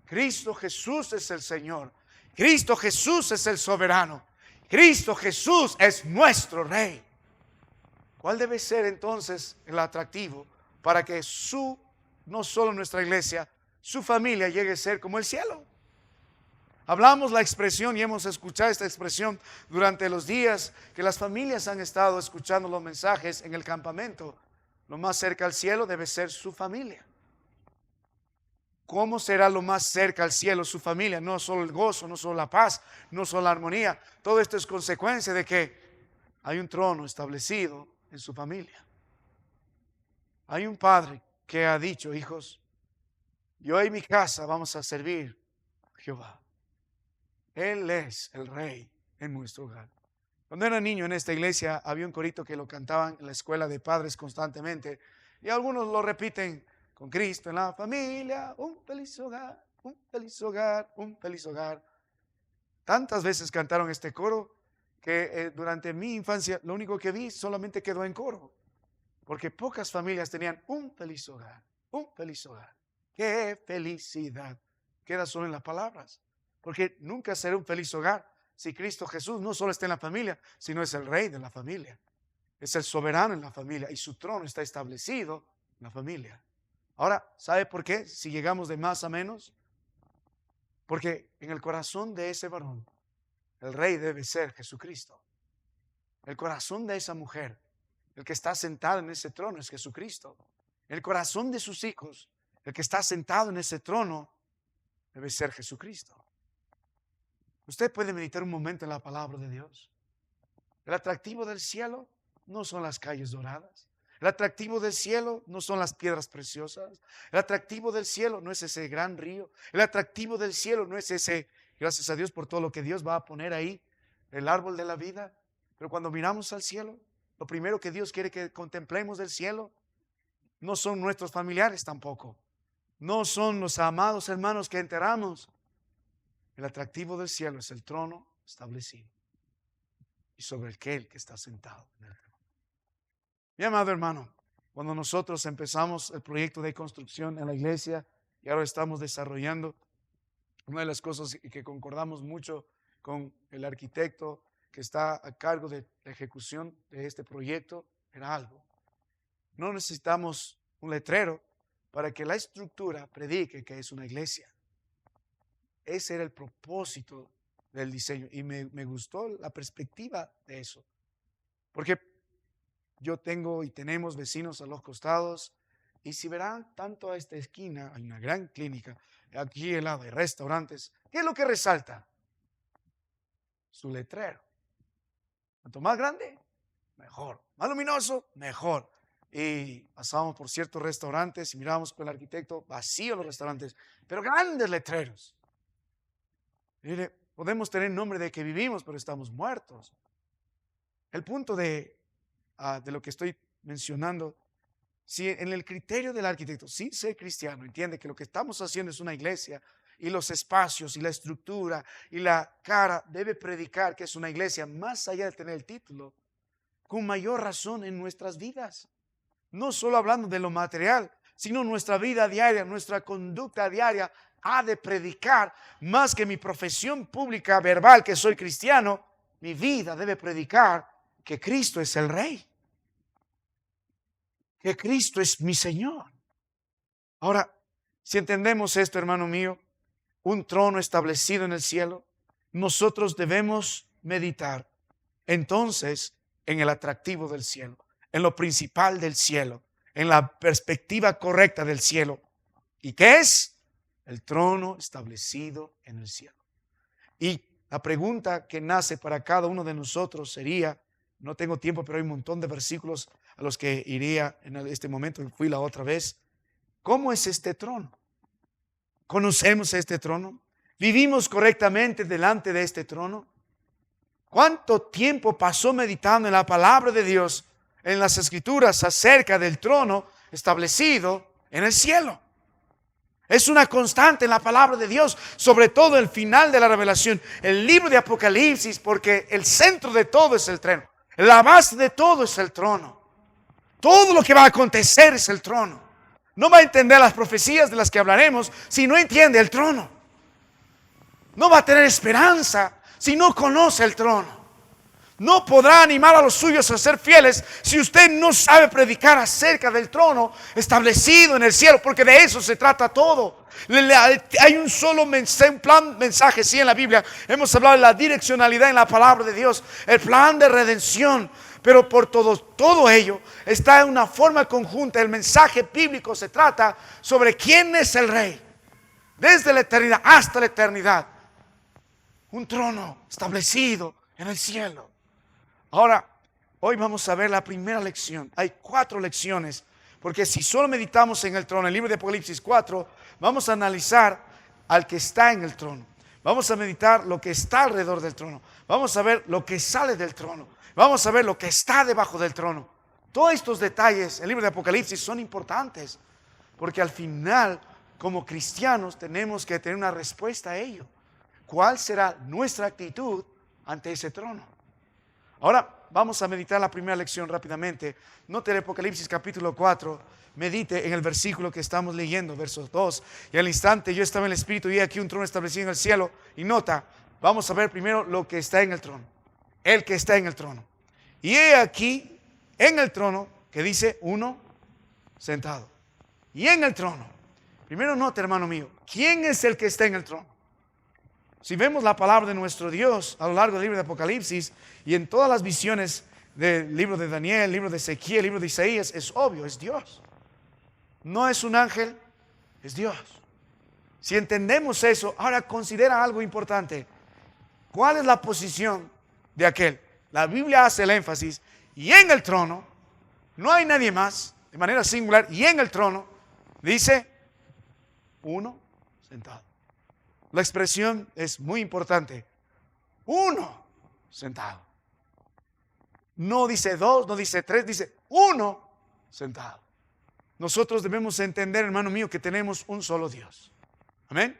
A: Cristo Jesús es el Señor. Cristo Jesús es el soberano. Cristo Jesús es nuestro Rey. ¿Cuál debe ser entonces el atractivo para que no solo nuestra iglesia, su familia llegue a ser como el cielo? Hablamos la expresión y hemos escuchado esta expresión durante los días que las familias han estado escuchando los mensajes en el campamento. Lo más cerca al cielo debe ser su familia. ¿Cómo será lo más cerca al cielo su familia? No solo el gozo, no solo la paz, no solo la armonía. Todo esto es consecuencia de que hay un trono establecido en su familia. Hay un padre que ha dicho: hijos, yo y mi casa vamos a servir a Jehová. Él es el Rey en nuestro hogar. Cuando era niño en esta iglesia había un corito que lo cantaban en la escuela de padres constantemente, y algunos lo repiten: con Cristo en la familia, un feliz hogar, un feliz hogar, un feliz hogar. Tantas veces cantaron este coro que durante mi infancia lo único que vi solamente quedó en coro, porque pocas familias tenían un feliz hogar, un feliz hogar. ¡Qué felicidad! Queda solo en las palabras. Porque nunca será un feliz hogar si Cristo Jesús no solo está en la familia, sino es el Rey de la familia. Es el soberano en la familia y su trono está establecido en la familia. Ahora, ¿sabe por qué? Si llegamos de más a menos. Porque en el corazón de ese varón, el Rey debe ser Jesucristo. El corazón de esa mujer, el que está sentado en ese trono, es Jesucristo. El corazón de sus hijos, el que está sentado en ese trono, debe ser Jesucristo. Usted puede meditar un momento en la palabra de Dios. El atractivo del cielo no son las calles doradas. El atractivo del cielo no son las piedras preciosas. El atractivo del cielo no es ese gran río. El atractivo del cielo no es ese, gracias a Dios por todo lo que Dios va a poner ahí, el árbol de la vida. Pero cuando miramos al cielo, lo primero que Dios quiere que contemplemos del cielo no son nuestros familiares tampoco. No son los amados hermanos que enterramos. El atractivo del cielo es el trono establecido y sobre aquel que está sentado en el trono. Mi amado hermano, cuando nosotros empezamos el proyecto de construcción en la iglesia y ahora estamos desarrollando, una de las cosas que concordamos mucho con el arquitecto que está a cargo de la ejecución de este proyecto era algo: no necesitamos un letrero para que la estructura predique que es una iglesia. Ese era el propósito del diseño y me gustó la perspectiva de eso. Porque yo tengo y tenemos vecinos a los costados, y si verán tanto a esta esquina hay una gran clínica, aquí al lado hay restaurantes. ¿Qué es lo que resalta? Su letrero. Cuanto más grande, mejor. Más luminoso, mejor. Y pasábamos por ciertos restaurantes y mirábamos con el arquitecto, vacíos los restaurantes, pero grandes letreros. Mire, podemos tener nombre de que vivimos, pero estamos muertos. El punto de lo que estoy mencionando, si en el criterio del arquitecto, sin ser cristiano, entiende que lo que estamos haciendo es una iglesia, y los espacios y la estructura y la cara debe predicar que es una iglesia, más allá de tener el título, con mayor razón en nuestras vidas. No solo hablando de lo material, sino nuestra vida diaria, nuestra conducta diaria ha de predicar más que mi profesión pública verbal que soy cristiano. Mi vida debe predicar que Cristo es el Rey, que Cristo es mi Señor. Ahora, si entendemos esto, hermano mío, un trono establecido en el cielo, nosotros debemos meditar entonces en el atractivo del cielo, en lo principal del cielo, en la perspectiva correcta del cielo. ¿Y qué es? El trono establecido en el cielo. Y la pregunta que nace para cada uno de nosotros sería, no tengo tiempo, pero hay un montón de versículos a los que iría en este momento, fui la otra vez. ¿Cómo es este trono? ¿Conocemos este trono? ¿Vivimos correctamente delante de este trono? ¿Cuánto tiempo pasó meditando en la palabra de Dios, en las Escrituras, acerca del trono establecido en el cielo? Es una constante en la palabra de Dios, sobre todo el final de la revelación, el libro de Apocalipsis, porque el centro de todo es el trono. La base de todo es el trono. Todo lo que va a acontecer es el trono. No va a entender las profecías de las que hablaremos si no entiende el trono. No va a tener esperanza si no conoce el trono. No podrá animar a los suyos a ser fieles si usted no sabe predicar acerca del trono establecido en el cielo, porque de eso se trata todo. Hay un solo mensaje, sí, en la Biblia. Hemos hablado de la direccionalidad en la palabra de Dios, el plan de redención, pero por todo ello está en una forma conjunta. El mensaje bíblico se trata sobre quién es el rey, desde la eternidad hasta la eternidad. Un trono establecido en el cielo. Ahora, hoy vamos a ver la primera lección. Hay 4 lecciones, porque si solo meditamos en el trono, el libro de Apocalipsis 4, vamos a analizar al que está en el trono. Vamos a meditar lo que está alrededor del trono. Vamos a ver lo que sale del trono. Vamos a ver lo que está debajo del trono. Todos estos detalles, el libro de Apocalipsis, son importantes, porque al final, como cristianos, tenemos que tener una respuesta a ello. ¿Cuál será nuestra actitud ante ese trono? Ahora vamos a meditar la primera lección rápidamente. Note el Apocalipsis capítulo 4. Medite en el versículo que estamos leyendo, versos 2. Y al instante yo estaba en el Espíritu y aquí un trono establecido en el cielo. Y nota, vamos a ver primero lo que está en el trono. El que está en el trono. Y he aquí en el trono que dice uno sentado. Y en el trono. Primero note, hermano mío, ¿quién es el que está en el trono? Si vemos la palabra de nuestro Dios a lo largo del libro de Apocalipsis y en todas las visiones del libro de Daniel, libro de Ezequiel, libro de Isaías, es obvio, es Dios. No es un ángel, es Dios. Si entendemos eso, ahora considera algo importante. ¿Cuál es la posición de aquel? La Biblia hace el énfasis, y en el trono, no hay nadie más, de manera singular, y en el trono, dice, uno sentado. La expresión es muy importante. Uno sentado. No dice 2, no dice 3, dice 1 sentado. Nosotros debemos entender, hermano mío, que tenemos un solo Dios. Amén.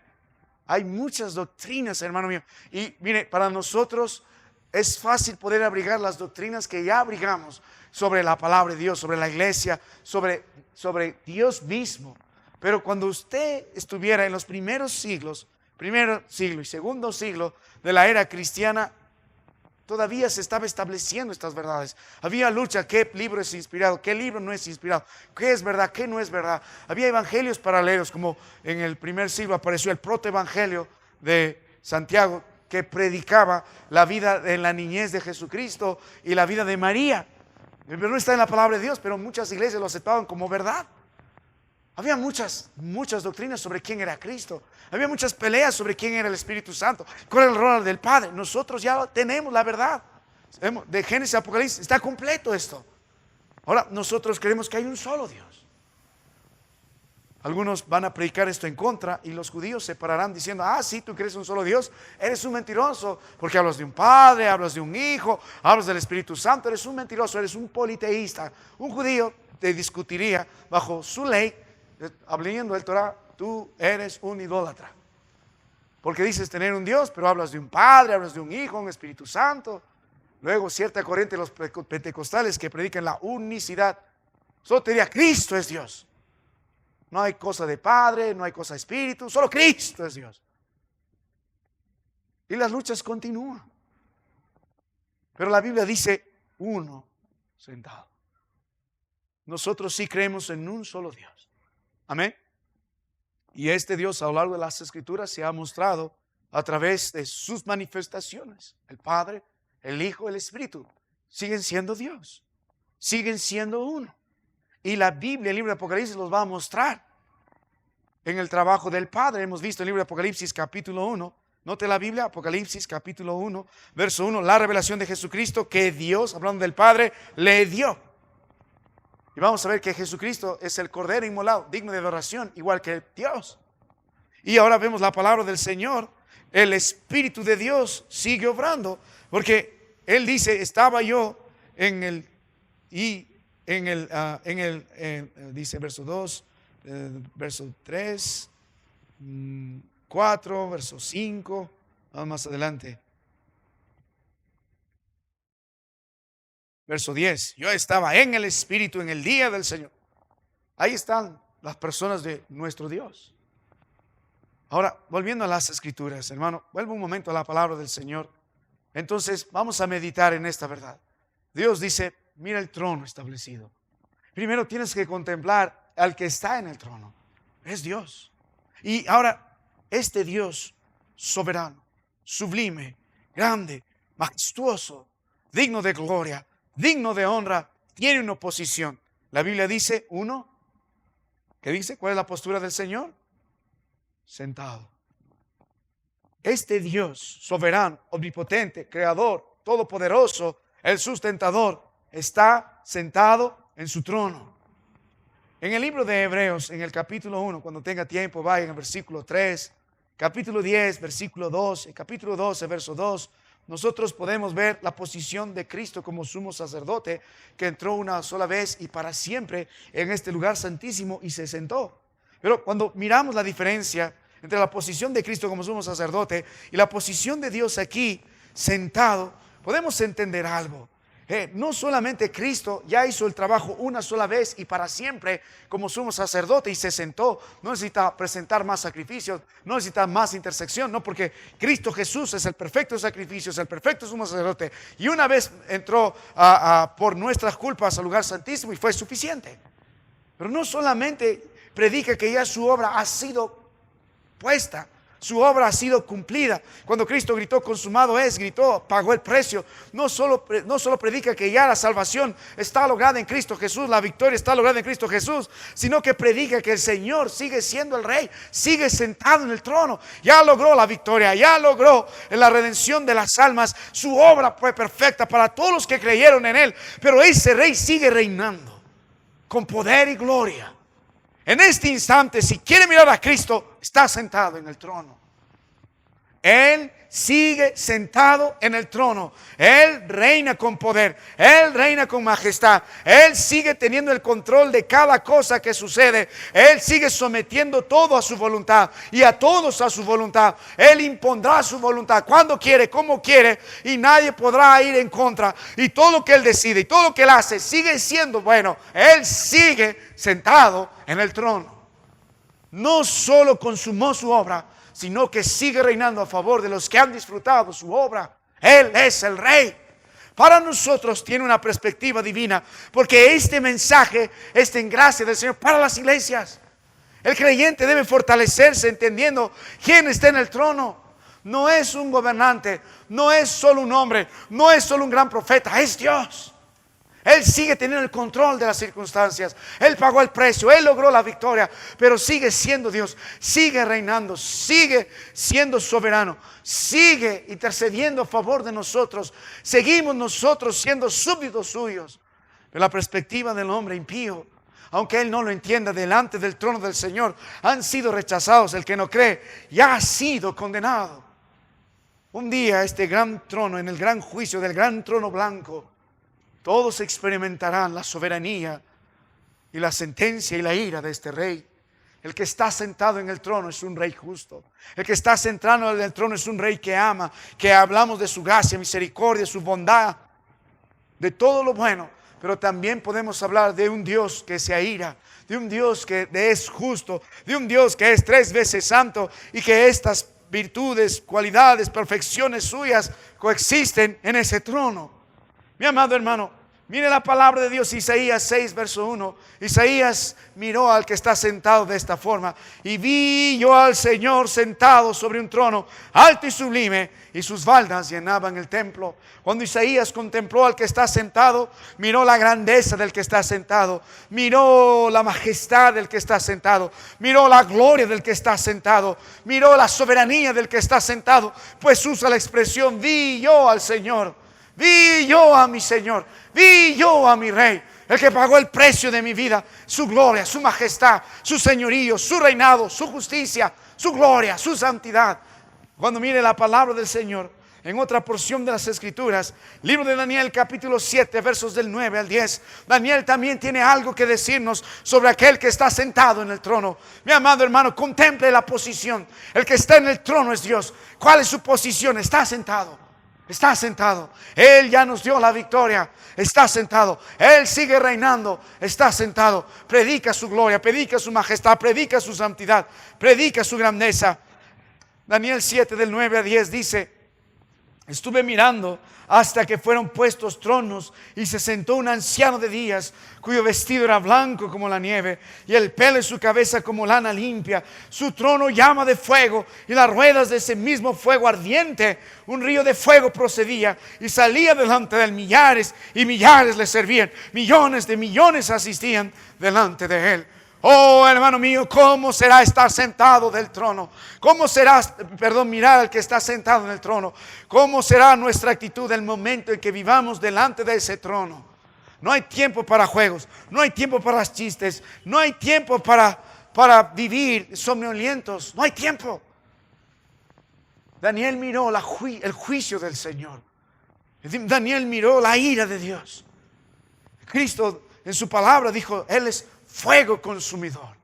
A: Hay muchas doctrinas, hermano mío. Y mire, para nosotros es fácil poder abrigar las doctrinas que ya abrigamos sobre la palabra de Dios, sobre la iglesia, sobre Dios mismo. Pero cuando usted estuviera en los primer siglo y segundo siglo de la era cristiana, todavía se estaba estableciendo estas verdades. Había lucha, ¿qué libro es inspirado? ¿Qué libro no es inspirado? ¿Qué es verdad? ¿Qué no es verdad? Había evangelios paralelos, como en el primer siglo apareció el protoevangelio de Santiago, que predicaba la vida en la niñez de Jesucristo y la vida de María. Pero no está en la palabra de Dios, pero muchas iglesias lo aceptaban como verdad. Había muchas doctrinas sobre quién era Cristo. Había muchas peleas sobre quién era el Espíritu Santo, cuál era el rol del Padre. Nosotros ya tenemos la verdad. De Génesis a Apocalipsis está completo esto. Ahora nosotros creemos que hay un solo Dios. Algunos van a predicar esto en contra y los judíos se pararán diciendo, sí, tú crees un solo Dios, eres un mentiroso, porque hablas de un Padre, hablas de un Hijo, hablas del Espíritu Santo, eres un mentiroso, eres un politeísta. Un judío te discutiría bajo su ley, hablando del Torah, tú eres un idólatra. Porque dices tener un Dios, pero hablas de un Padre, hablas de un Hijo, un Espíritu Santo. Luego cierta corriente de los pentecostales que predican la unicidad, solo te diría, Cristo es Dios. No hay cosa de Padre, no hay cosa de Espíritu, solo Cristo es Dios. Y las luchas continúan. Pero la Biblia dice, uno sentado. Nosotros sí creemos en un solo Dios. Amén. Y este Dios a lo largo de las Escrituras se ha mostrado a través de sus manifestaciones. El Padre, el Hijo, el Espíritu. siguen siendo Dios. Siguen siendo uno. Y la Biblia, el libro de Apocalipsis, los va a mostrar. En el trabajo del Padre hemos visto el libro de Apocalipsis capítulo 1. Note la Biblia, Apocalipsis capítulo 1, verso 1. La revelación de Jesucristo que Dios, hablando del Padre, le dio. Y vamos a ver que Jesucristo es el Cordero inmolado, digno de adoración, igual que Dios. Y ahora vemos la palabra del Señor. El Espíritu de Dios sigue obrando. Porque Él dice, estaba yo dice verso 2, verso 3, 4, verso 5, vamos más adelante. Verso 10, yo estaba en el Espíritu en el día del Señor. Ahí están las personas de nuestro Dios. Ahora, volviendo a las Escrituras, hermano, vuelvo un momento a la palabra del Señor. Entonces, vamos a meditar en esta verdad. Dios dice, mira el trono establecido. Primero tienes que contemplar al que está en el trono. Es Dios. Y ahora, este Dios soberano, sublime, grande, majestuoso, digno de gloria, digno de honra, tiene una posición. La Biblia dice, uno, ¿qué dice? ¿Cuál es la postura del Señor? Sentado. Este Dios soberano, omnipotente, creador, todopoderoso, el sustentador, está sentado en su trono. En el libro de Hebreos, en el capítulo 1, cuando tenga tiempo, vaya en el versículo 3, capítulo 10, versículo 2, y capítulo 12, verso 2, nosotros podemos ver la posición de Cristo como sumo sacerdote, que entró una sola vez y para siempre en este lugar santísimo y se sentó. Pero cuando miramos la diferencia entre la posición de Cristo como sumo sacerdote y la posición de Dios aquí, sentado, podemos entender algo. No solamente Cristo ya hizo el trabajo una sola vez y para siempre como sumo sacerdote y se sentó, no necesita presentar más sacrificios, no necesita más intersección, no, porque Cristo Jesús es el perfecto sacrificio, es el perfecto sumo sacerdote y una vez entró por nuestras culpas al lugar santísimo y fue suficiente. Pero no solamente predica que ya su obra ha sido puesta, su obra ha sido cumplida. Cuando Cristo gritó, consumado es, gritó, pagó el precio. No solo predica que ya la salvación está lograda en Cristo Jesús, la victoria está lograda en Cristo Jesús, sino que predica que el Señor sigue siendo el Rey, sigue sentado en el trono. Ya logró la victoria, ya logró la redención de las almas. Su obra fue perfecta para todos los que creyeron en Él. Pero ese Rey sigue reinando con poder y gloria. En este instante, si quiere mirar a Cristo, está sentado en el trono. Él sigue sentado en el trono. Él reina con poder. Él reina con majestad. Él sigue teniendo el control de cada cosa que sucede. Él sigue sometiendo todo a su voluntad y a todos a su voluntad. Él impondrá su voluntad cuando quiere, como quiere, y nadie podrá ir en contra. Y todo lo que Él decide y todo lo que Él hace sigue siendo bueno. Él sigue sentado en el trono. No solo consumó su obra, sino que sigue reinando a favor de los que han disfrutado su obra. Él es el Rey. Para nosotros tiene una perspectiva divina, porque este mensaje es en gracia del Señor para las iglesias. El creyente debe fortalecerse entendiendo quién está en el trono. No es un gobernante, no es solo un hombre, no es solo un gran profeta, es Dios. Él sigue teniendo el control de las circunstancias. Él pagó el precio, Él logró la victoria, pero sigue siendo Dios, sigue reinando, sigue siendo soberano, sigue intercediendo a favor de nosotros. Seguimos nosotros siendo súbditos suyos. De la perspectiva del hombre impío, aunque él no lo entienda, delante del trono del Señor han sido rechazados. El que no cree ya ha sido condenado. Un día este gran trono, en el gran juicio del gran trono blanco, todos experimentarán la soberanía y la sentencia y la ira de este Rey. El que está sentado en el trono es un Rey justo. El que está sentado en el trono es un Rey que ama, que hablamos de su gracia, misericordia, su bondad, de todo lo bueno. Pero también podemos hablar de un Dios que se aira, de un Dios que es justo, de un Dios que es 3 veces santo y que estas virtudes, cualidades, perfecciones suyas coexisten en ese trono. Mi amado hermano, Mire la palabra de Dios, Isaías 6, verso 1. Isaías miró al que está sentado de esta forma. Y vi yo al Señor sentado sobre un trono alto y sublime, y sus faldas llenaban el templo. Cuando Isaías contempló al que está sentado, miró la grandeza del que está sentado, miró la majestad del que está sentado, miró la gloria del que está sentado, miró la soberanía del que está sentado. Pues usa la expresión: vi yo al Señor, vi yo a mi Señor, vi yo a mi Rey, el que pagó el precio de mi vida, su gloria, su majestad, su señorío, su reinado, su justicia, su gloria, su santidad. Cuando mire la palabra del Señor en otra porción de las Escrituras, libro de Daniel capítulo 7, versos del 9 al 10, Daniel también tiene algo que decirnos sobre aquel que está sentado en el trono. Mi amado hermano, contemple la posición. El que está en el trono es Dios. ¿Cuál es su posición? Está sentado. Está sentado. Él ya nos dio la victoria. Está sentado. Él sigue reinando. Está sentado. Predica su gloria, predica su majestad, predica su santidad, predica su grandeza. Daniel 7 del 9 a 10 dice: estuve mirando hasta que fueron puestos tronos, y se sentó un anciano de días, cuyo vestido era blanco como la nieve, y el pelo de su cabeza como lana limpia. Su trono llama de fuego, y las ruedas de ese mismo fuego ardiente. Un río de fuego procedía y salía delante de él. Millares y millares le servían, millones de millones asistían delante de él. Oh, hermano mío, ¿cómo será estar sentado del trono? ¿Cómo será, mirar al que está sentado en el trono? ¿Cómo será nuestra actitud el momento en que vivamos delante de ese trono? No hay tiempo para juegos, no hay tiempo para chistes, no hay tiempo para vivir somnolientos, no hay tiempo. Daniel miró el juicio del Señor. Daniel miró la ira de Dios. Cristo en su palabra dijo: Él es fuego consumidor.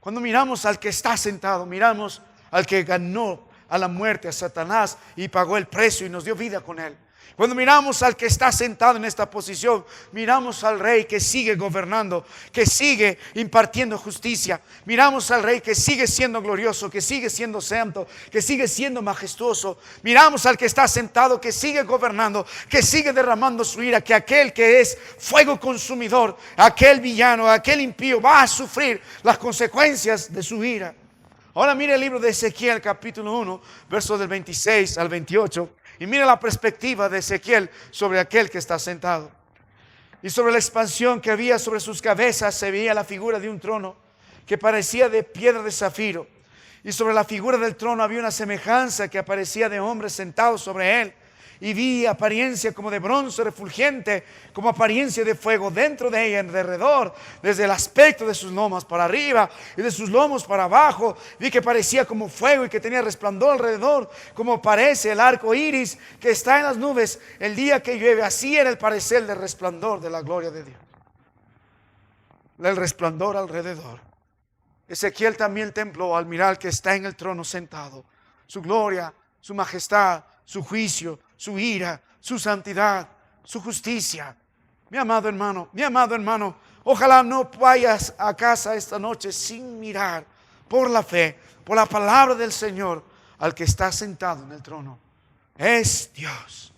A: Cuando miramos al que está sentado, miramos al que ganó a la muerte, a Satanás, y pagó el precio y nos dio vida con él. Cuando miramos al que está sentado en esta posición, miramos al Rey que sigue gobernando, que sigue impartiendo justicia. Miramos al Rey que sigue siendo glorioso, que sigue siendo santo, que sigue siendo majestuoso. Miramos al que está sentado, que sigue gobernando, que sigue derramando su ira, que aquel que es fuego consumidor, aquel villano, aquel impío, va a sufrir las consecuencias de su ira. Ahora mire el libro de Ezequiel capítulo 1, versos del 26 al 28. Y mira la perspectiva de Ezequiel sobre aquel que está sentado. Y sobre la expansión que había sobre sus cabezas se veía la figura de un trono que parecía de piedra de zafiro. Y sobre la figura del trono había una semejanza que aparecía de hombres sentados sobre él. Y vi apariencia como de bronce refulgente, como apariencia de fuego dentro de ella, alrededor, desde el aspecto de sus lomas para arriba y de sus lomos para abajo. Vi que parecía como fuego y que tenía resplandor alrededor, como parece el arco iris que está en las nubes el día que llueve. Así era el parecer del resplandor de la gloria de Dios, el resplandor alrededor. Ezequiel también templó al mirar que está en el trono sentado, su gloria, su majestad, su juicio, su ira, su santidad, su justicia. Mi amado hermano, ojalá no vayas a casa esta noche sin mirar por la fe, por la palabra del Señor, al que está sentado en el trono. Es Dios.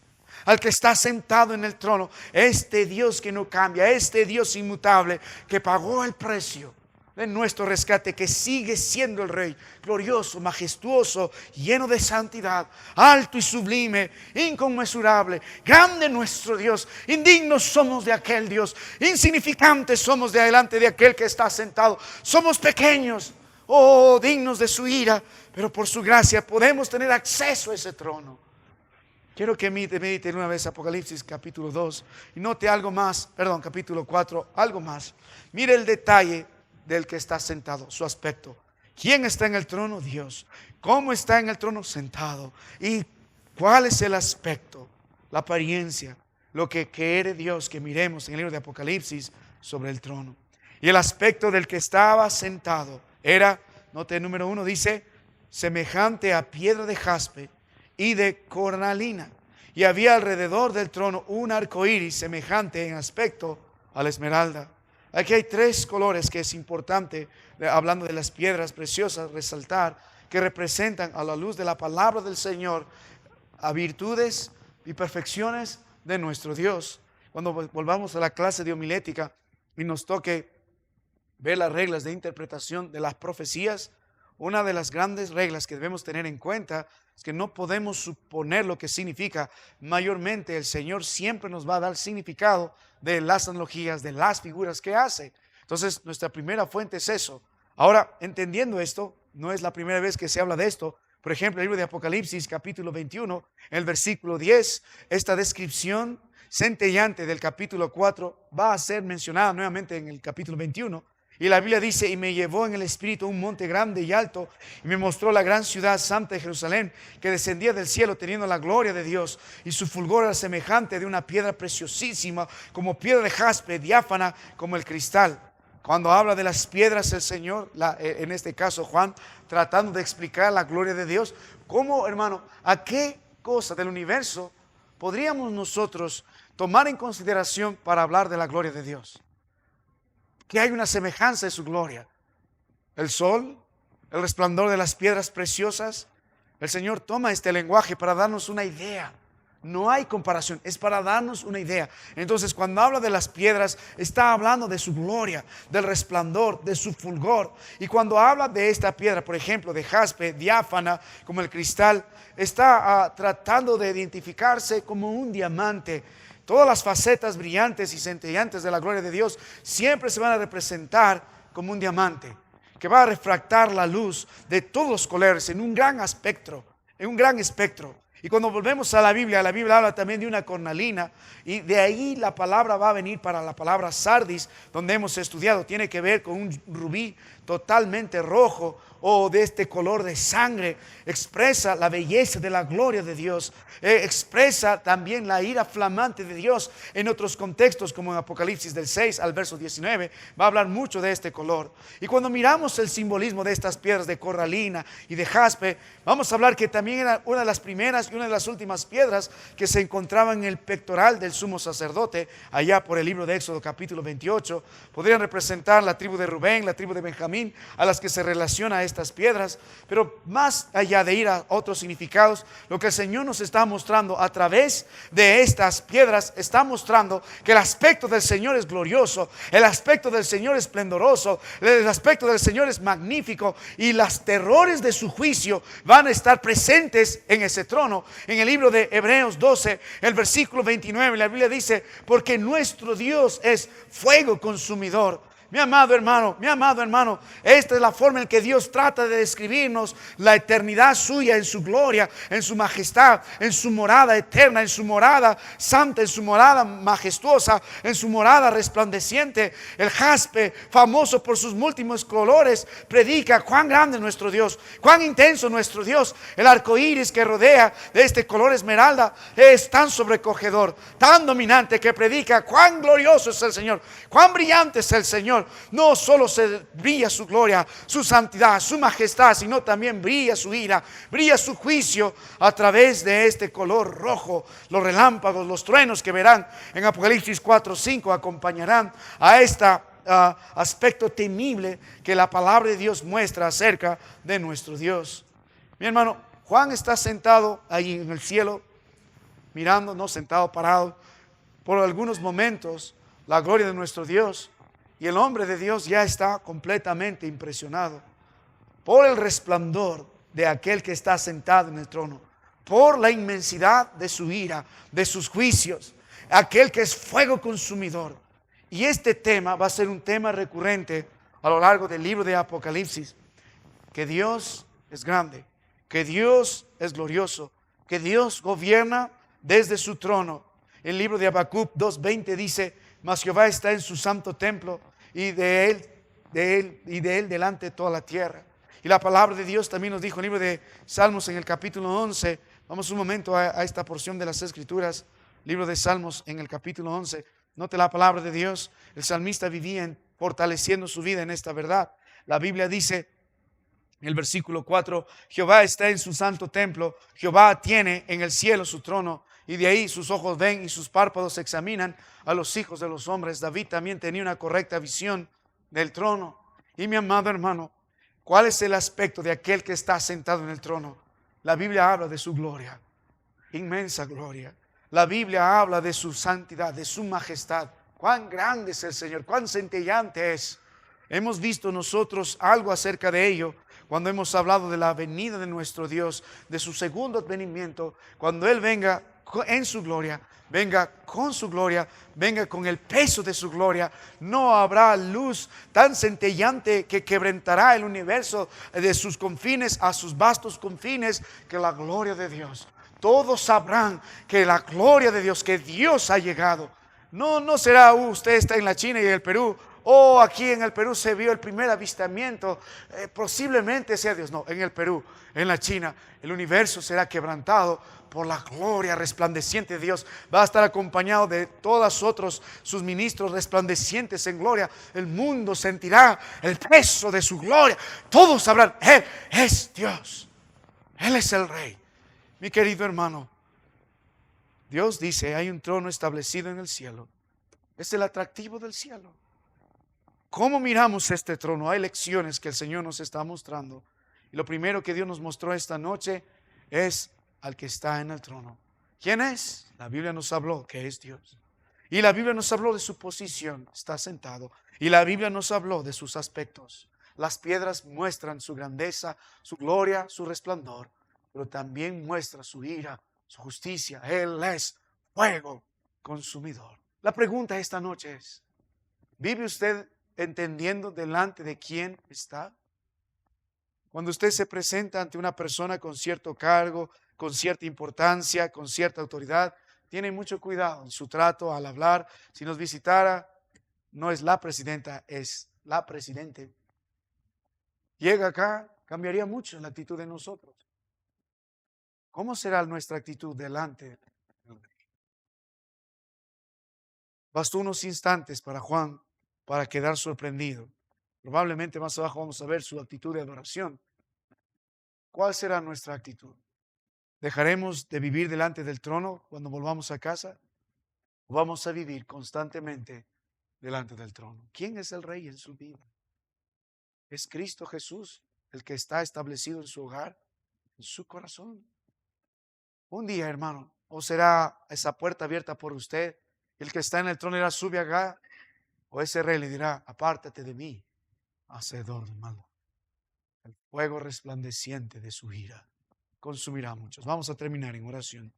A: Al que está sentado en el trono, este Dios que no cambia, este Dios inmutable que pagó el precio de nuestro rescate, que sigue siendo el Rey, glorioso, majestuoso, lleno de santidad, alto y sublime, inconmensurable, grande nuestro Dios. Indignos somos de aquel Dios, insignificantes somos delante de aquel que está sentado. Somos pequeños, dignos de su ira, pero por su gracia podemos tener acceso a ese trono. Quiero que mediten una vez Apocalipsis capítulo 2 y note algo más, capítulo 4, algo más. Mire el detalle del que está sentado, su aspecto. ¿Quién está en el trono? Dios. ¿Cómo está en el trono? Sentado. ¿Y cuál es el aspecto? La apariencia, lo que quiere Dios que miremos en el libro de Apocalipsis sobre el trono. Y el aspecto del que estaba sentado era, note el número 1, dice, semejante a piedra de jaspe y de cornalina. Y había alrededor del trono un arco iris semejante en aspecto a la esmeralda. Aquí hay 3 colores que es importante, hablando de las piedras preciosas, resaltar, que representan a la luz de la palabra del Señor a virtudes y perfecciones de nuestro Dios. cuando volvamos a la clase de homilética y nos toque ver las reglas de interpretación de las profecías, una de las grandes reglas que debemos tener en cuenta es que no podemos suponer lo que significa. Mayormente el Señor siempre nos va a dar significado de las analogías, de las figuras que hace. Entonces, nuestra primera fuente es eso. Ahora, entendiendo esto, no es la primera vez que se habla de esto. Por ejemplo, el libro de Apocalipsis, capítulo 21, el versículo 10, esta descripción centellante del capítulo 4 va a ser mencionada nuevamente en el capítulo 21. Y la Biblia dice, y me llevó en el espíritu a un monte grande y alto, y me mostró la gran ciudad santa de Jerusalén, que descendía del cielo teniendo la gloria de Dios, y su fulgor era semejante de una piedra preciosísima, como piedra de jaspe, diáfana como el cristal. Cuando habla de las piedras el Señor, en este caso Juan, tratando de explicar la gloria de Dios, ¿cómo, hermano, a qué cosa del universo podríamos nosotros tomar en consideración para hablar de la gloria de Dios? Que hay una semejanza de su gloria. El sol, el resplandor de las piedras preciosas. El Señor toma este lenguaje para darnos una idea. No hay comparación, es para darnos una idea. Entonces, cuando habla de las piedras, está hablando de su gloria, del resplandor, de su fulgor. Y cuando habla de esta piedra, por ejemplo, de jaspe, diáfana, como el cristal, está tratando de identificarse como un diamante. Todas las facetas brillantes y centellantes de la gloria de Dios siempre se van a representar como un diamante, que va a refractar la luz de todos los colores en un gran espectro, Y cuando volvemos a la Biblia habla también de una cornalina, y de ahí la palabra va a venir para la palabra sardis, donde hemos estudiado, tiene que ver con un rubí totalmente rojo o de este color de sangre. Expresa la belleza de la gloria de Dios, expresa también la ira flamante de Dios. En otros contextos, como en Apocalipsis del 6 al verso 19, va a hablar mucho de este color. Y cuando miramos el simbolismo de estas piedras de cornalina y de jaspe, vamos a hablar que también era una de las primeras y una de las últimas piedras que se encontraban en el pectoral del sumo sacerdote, allá por el libro de Éxodo capítulo 28. Podrían representar la tribu de Rubén, la tribu de Benjamín, a las que se relaciona estas piedras. Pero más allá de ir a otros significados, lo que el Señor nos está mostrando a través de estas piedras, está mostrando que el aspecto del Señor es glorioso, el aspecto del Señor es esplendoroso, el aspecto del Señor es magnífico, y los terrores de su juicio van a estar presentes en ese trono. En el libro de Hebreos 12, el versículo 29, la Biblia dice, porque nuestro Dios es fuego consumidor. Mi amado hermano, esta es la forma en que Dios trata de describirnos la eternidad suya en su gloria, en su majestad, en su morada eterna, en su morada santa, en su morada majestuosa, en su morada resplandeciente. El jaspe, famoso por sus múltiples colores, predica cuán grande es nuestro Dios, cuán intenso nuestro Dios. El arco iris que rodea de este color esmeralda es tan sobrecogedor, tan dominante, que predica cuán glorioso es el Señor, cuán brillante es el Señor. No solo se brilla su gloria, su santidad, su majestad, sino también brilla su ira, brilla su juicio a través de este color rojo. Los relámpagos, los truenos que verán en Apocalipsis 4:5 acompañarán a este aspecto temible que la palabra de Dios muestra acerca de nuestro Dios. Mi hermano, Juan está sentado ahí en el cielo, mirando, no sentado, parado, por algunos momentos la gloria de nuestro Dios. Y el hombre de Dios ya está completamente impresionado por el resplandor de aquel que está sentado en el trono, por la inmensidad de su ira, de sus juicios, aquel que es fuego consumidor. Y este tema va a ser un tema recurrente a lo largo del libro de Apocalipsis, que Dios es grande, que Dios es glorioso, que Dios gobierna desde su trono. El libro de Habacuc 2:20 dice, mas Jehová está en su santo templo, y de él delante de toda la tierra. Y la palabra de Dios también nos dijo en el libro de Salmos en el capítulo 11. Vamos un momento a esta porción de las Escrituras. Libro de Salmos en el capítulo 11. Note la palabra de Dios. El salmista vivía fortaleciendo su vida en esta verdad. La Biblia dice en el versículo 4, Jehová está en su santo templo, Jehová tiene en el cielo su trono, y de ahí sus ojos ven y sus párpados examinan a los hijos de los hombres. David también tenía una correcta visión del trono. Y mi amado hermano, ¿cuál es el aspecto de aquel que está sentado en el trono? La Biblia habla de su gloria, inmensa gloria. La Biblia habla de su santidad, de su majestad. Cuán grande es el Señor, cuán centellante es. Hemos visto nosotros algo acerca de ello cuando hemos hablado de la venida de nuestro Dios, de su segundo advenimiento, cuando Él venga en su gloria, venga con su gloria, venga con el peso de su gloria. No habrá luz tan centellante que quebrantará el universo de sus confines a sus vastos confines que la gloria de Dios. Todos sabrán que la gloria de Dios, que Dios ha llegado. No será usted está en la China y en el Perú, o aquí en el Perú se vio el primer avistamiento, posiblemente sea Dios. No, en el Perú, en la China, el universo será quebrantado por la gloria resplandeciente de Dios. Va a estar acompañado de todos otros sus ministros resplandecientes en gloria. El mundo sentirá el peso de su gloria. Todos sabrán, Él es Dios, Él es el Rey. Mi querido hermano, Dios dice, hay un trono establecido en el cielo. Es el atractivo del cielo. ¿Cómo miramos este trono? Hay lecciones que el Señor nos está mostrando. Y lo primero que Dios nos mostró esta noche es al que está en el trono. ¿Quién es? La Biblia nos habló que es Dios. Y la Biblia nos habló de su posición, está sentado. Y la Biblia nos habló de sus aspectos. Las piedras muestran su grandeza, su gloria, su resplandor, pero también muestra su ira, su justicia. Él es fuego consumidor. La pregunta esta noche es, ¿vive usted entendiendo delante de quién está? Cuando usted se presenta ante una persona con cierto cargo, con cierta importancia, con cierta autoridad, tiene mucho cuidado en su trato al hablar. Si nos visitara, no es la presidenta, es la presidente. Llega acá, cambiaría mucho la actitud de nosotros. ¿Cómo será nuestra actitud delante del Rey? Bastó unos instantes para Juan para quedar sorprendido. Probablemente más abajo vamos a ver su actitud de adoración. ¿Cuál será nuestra actitud? ¿Dejaremos de vivir delante del trono cuando volvamos a casa? ¿O vamos a vivir constantemente delante del trono? ¿Quién es el Rey en su vida? ¿Es Cristo Jesús el que está establecido en su hogar, en su corazón? Un día, hermano, o será esa puerta abierta por usted, el que está en el trono dirá, sube acá, o ese Rey le dirá, apártate de mí, hacedor de mal. El fuego resplandeciente de su ira consumirá a muchos. Vamos a terminar en oración.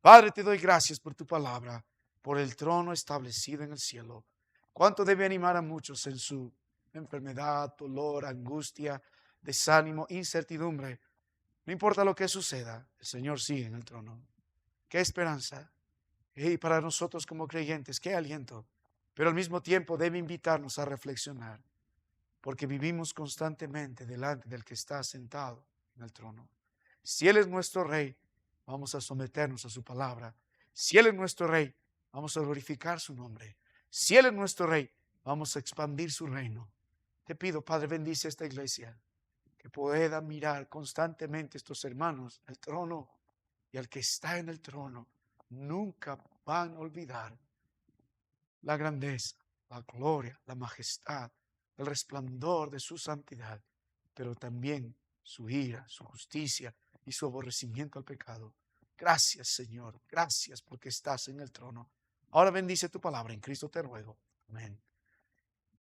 A: Padre, te doy gracias por tu palabra, por el trono establecido en el cielo. Cuánto debe animar a muchos en su enfermedad, dolor, angustia, desánimo, incertidumbre. No importa lo que suceda, el Señor sigue en el trono. Qué esperanza. Y para nosotros como creyentes, qué aliento. Pero al mismo tiempo debe invitarnos a reflexionar, porque vivimos constantemente delante del que está sentado en el trono. Si Él es nuestro Rey, vamos a someternos a su palabra. Si Él es nuestro Rey, vamos a glorificar su nombre. Si Él es nuestro Rey, vamos a expandir su reino. Te pido, Padre, bendice esta iglesia, que pueda mirar constantemente a estos hermanos, el trono, y al que está en el trono. Nunca van a olvidar la grandeza, la gloria, la majestad, el resplandor de su santidad, pero también su ira, su justicia y su aborrecimiento al pecado. Gracias, Señor. Gracias porque estás en el trono. Ahora bendice tu palabra. En Cristo te ruego. Amén.